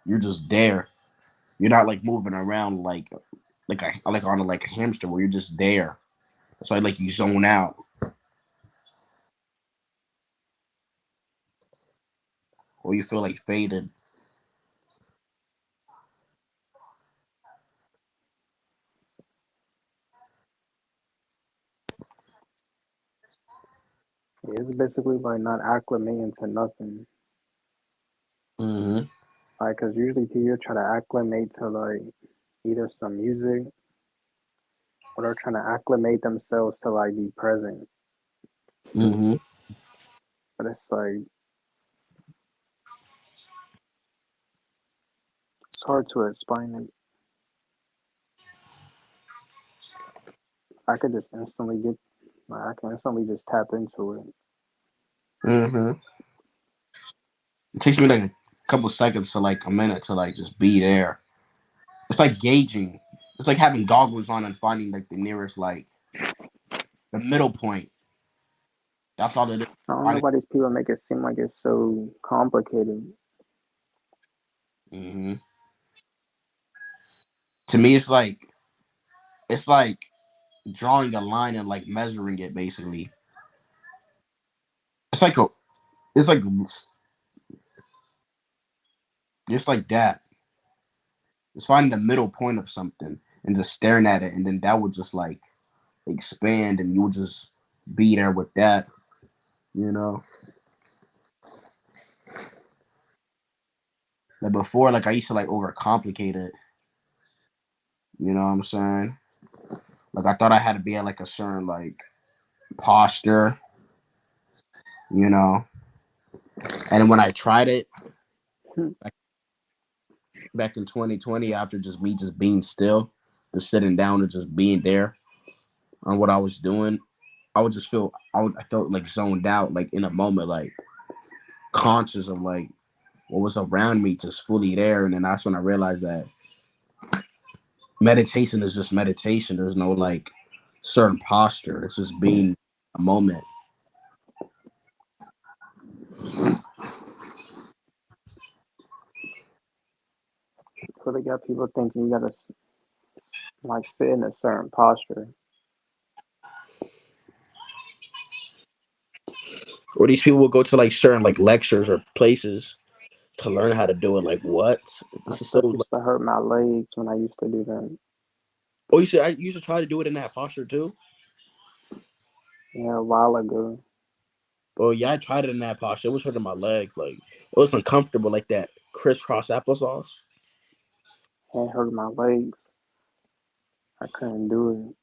You're just there. You're not like moving around like on like a hamster where you're just there. That's why like you zone out or you feel like faded.
It's basically like not acclimating to nothing.
Mm-hmm.
Like, cause usually people try to acclimate to like either some music or they're trying to acclimate themselves to like be present.
Mm-hmm.
But it's like it's hard to explain it. I could just instantly get, like, I can instantly just tap into it.
Mm-hmm. It takes me like a couple seconds to like a minute to like just be there. It's like gauging. It's like having goggles on and finding like the nearest like the middle point. That's all it is.
I don't know
Finding,
why these people make it seem like it's so complicated.
mm-hmm. To me, it's like drawing a line and like measuring it basically. It's like a it's like just like that. It's finding the middle point of something and just staring at it, and then that would just like expand, and you would just be there with that. You know, like before, like I used to like overcomplicate it. You know what I'm saying? Like I thought I had to be at like a certain like posture. You know, and when I tried it back, back in 2020, after just me just being still, just sitting down and just being there on what I was doing, I would just feel I felt like zoned out, like in a moment, like conscious of like what was around me, just fully there. And then that's when I realized that meditation is just meditation. There's no like certain posture. It's just being a moment.
So they got people thinking you gotta like sit in a certain posture.
Or these people will go to like certain like lectures or places to learn how to do it. Like what?
That
This is so.
stuff used to hurt my legs when I used to do that.
Oh, you said I used to try to do it in that posture too.
Yeah, a while ago.
Oh yeah, I tried it in that posture. It was hurting my legs. Like it was uncomfortable, like that crisscross applesauce.
It hurt my legs. I couldn't do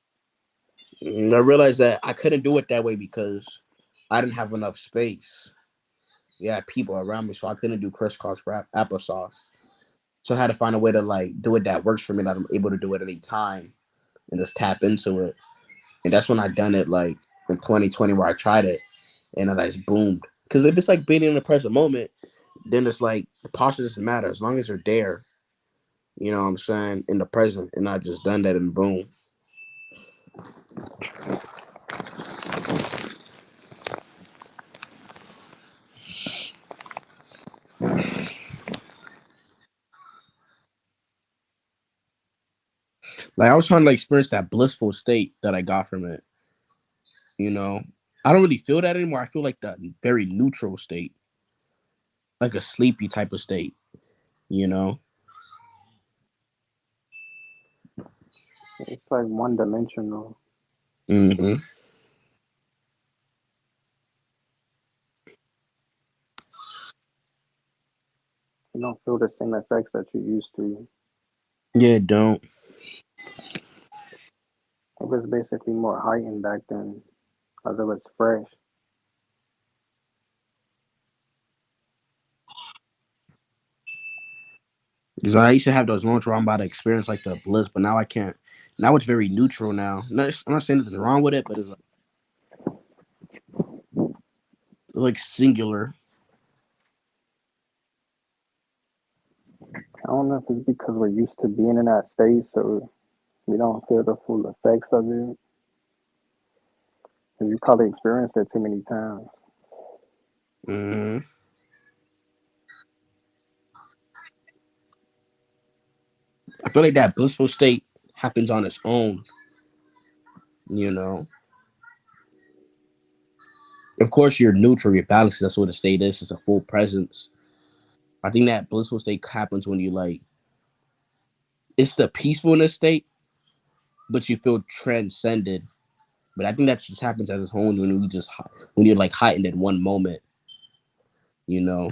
And I realized that I couldn't do it that way because I didn't have enough space. Yeah, people around me, so I couldn't do crisscross wrap applesauce. So I had to find a way to like do it that works for me, that I'm able to do it any time and just tap into it. And that's when I done it like in 2020 where I tried it and I just boomed. Because if it's like being in the present moment, then it's like the posture doesn't matter as long as you're there. You know what I'm saying, in the present, and I just done that and boom. Like I was trying to like experience that blissful state that I got from it. You know, I don't really feel that anymore. I feel like that very neutral state, like a sleepy type of state. You know.
it. It's like one dimensional.
Hmm.
You don't feel the same effects that you used to.
Yeah, don't.
It was basically more heightened back then, as it was fresh.
Because I used to have those moments where I'm about to experience like the bliss, but now I can't. Now it's very neutral. Now, I'm not saying that there's wrong with it, but it's like singular.
I don't know if it's because we're used to being in that state, so we don't feel the full effects of it. And you probably experienced it too many times.
Hmm. I feel like that blissful state happens on its own. You know, of course you're neutral, you're balanced. That's what a state is. It's a full presence. I think that blissful state happens when you like. It's the peacefulness state, but you feel transcended. But I think that just happens as its own when we just when you're like heightened in one moment. You know.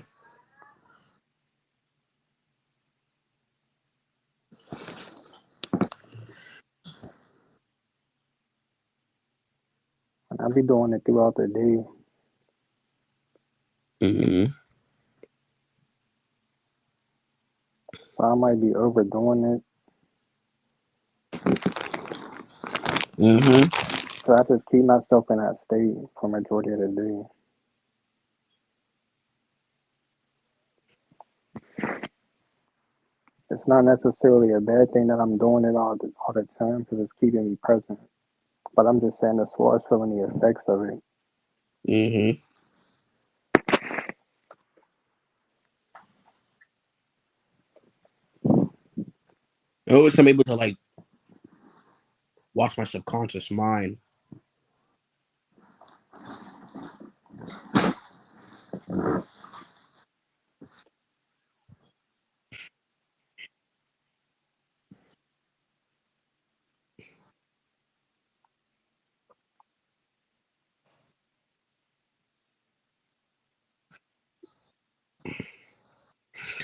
And I be doing it throughout the day,
Hmm.
so I might be overdoing it.
Hmm.
So I just keep myself in that state for majority of the day. It's not necessarily a bad thing that I'm doing it all the time because it's keeping me present. But I'm just saying as far as feeling the effects of it,
Hmm. I always am able to like watch my subconscious mind.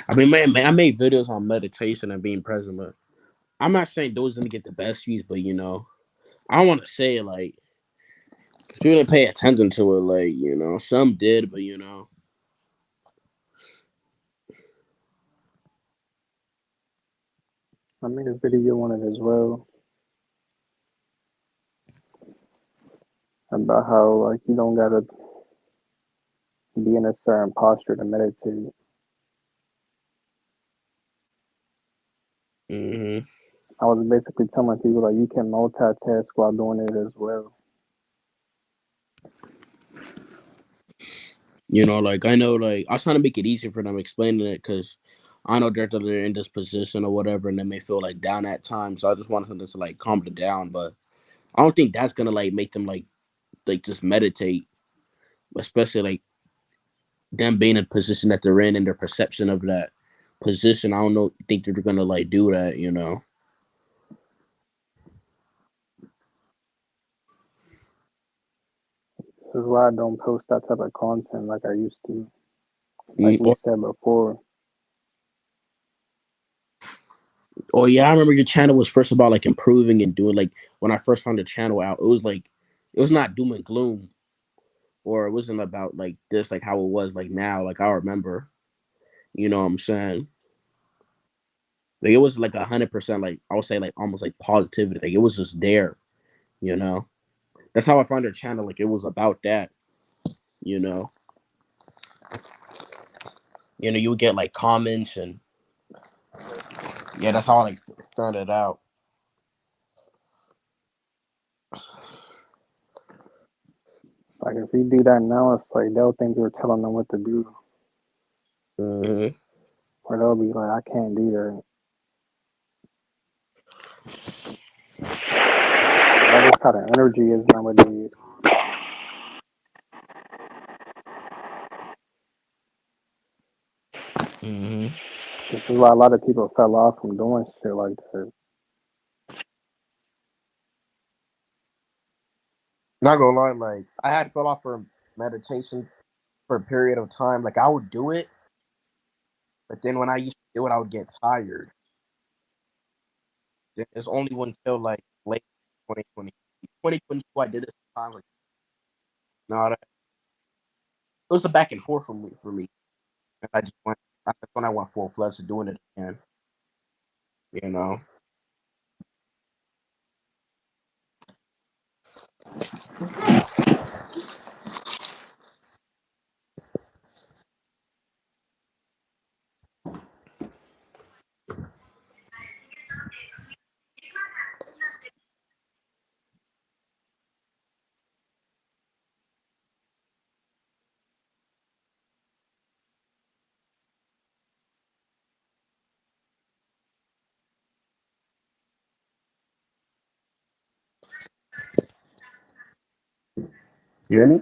I mean, man, I made videos on meditation and being present, but I'm not saying those didn't get the best views, but you know, I want to say like 'cause people didn't pay attention to it. Like you know, some did, but you know,
I made a video on it as well about how like you don't gotta be in a certain posture to meditate.
hmm,
I was basically telling people like you can multitask while doing it as well.
you know, like I know, like I was trying to make it easy for them explaining it because I know they're in this position or whatever, and they may feel like down at times. So I just want them to like calm them down, but I don't think that's gonna like make them like just meditate, especially like them being in the position that they're in and their perception of that position. I don't know, think they're gonna like do that, you know.
This is why I don't post that type of content like I used to. Like
Mm,
we said before.
oh yeah, I remember your channel was first about like improving and doing like when I first found the channel out, it was like it was not doom and gloom or it wasn't about like this like how it was like now. Like I remember, you know what I'm saying? Like it was like 100% like I would say like almost like positivity. Like it was just there, you know. That's how I found your channel. Like it was about that, you know. You would get like comments and yeah, that's how I like started out.
Like if we do that now, it's like they'll think we're telling them what to do,
Hmm.
or they'll be like, "I can't do that." That's just how the energy is nowadays.
Hmm.
This is why a lot of people fell off from doing shit like that.
Not gonna lie, like I had fell off for meditation for a period of time. Like I would do it, but then when I used to do it, I would get tired. It's only until like late 2020, 2022 I did it sometime. Like no, it was a back and forth for me. And I just went. That's when I went full fledged to doing it again. You know. You hear me?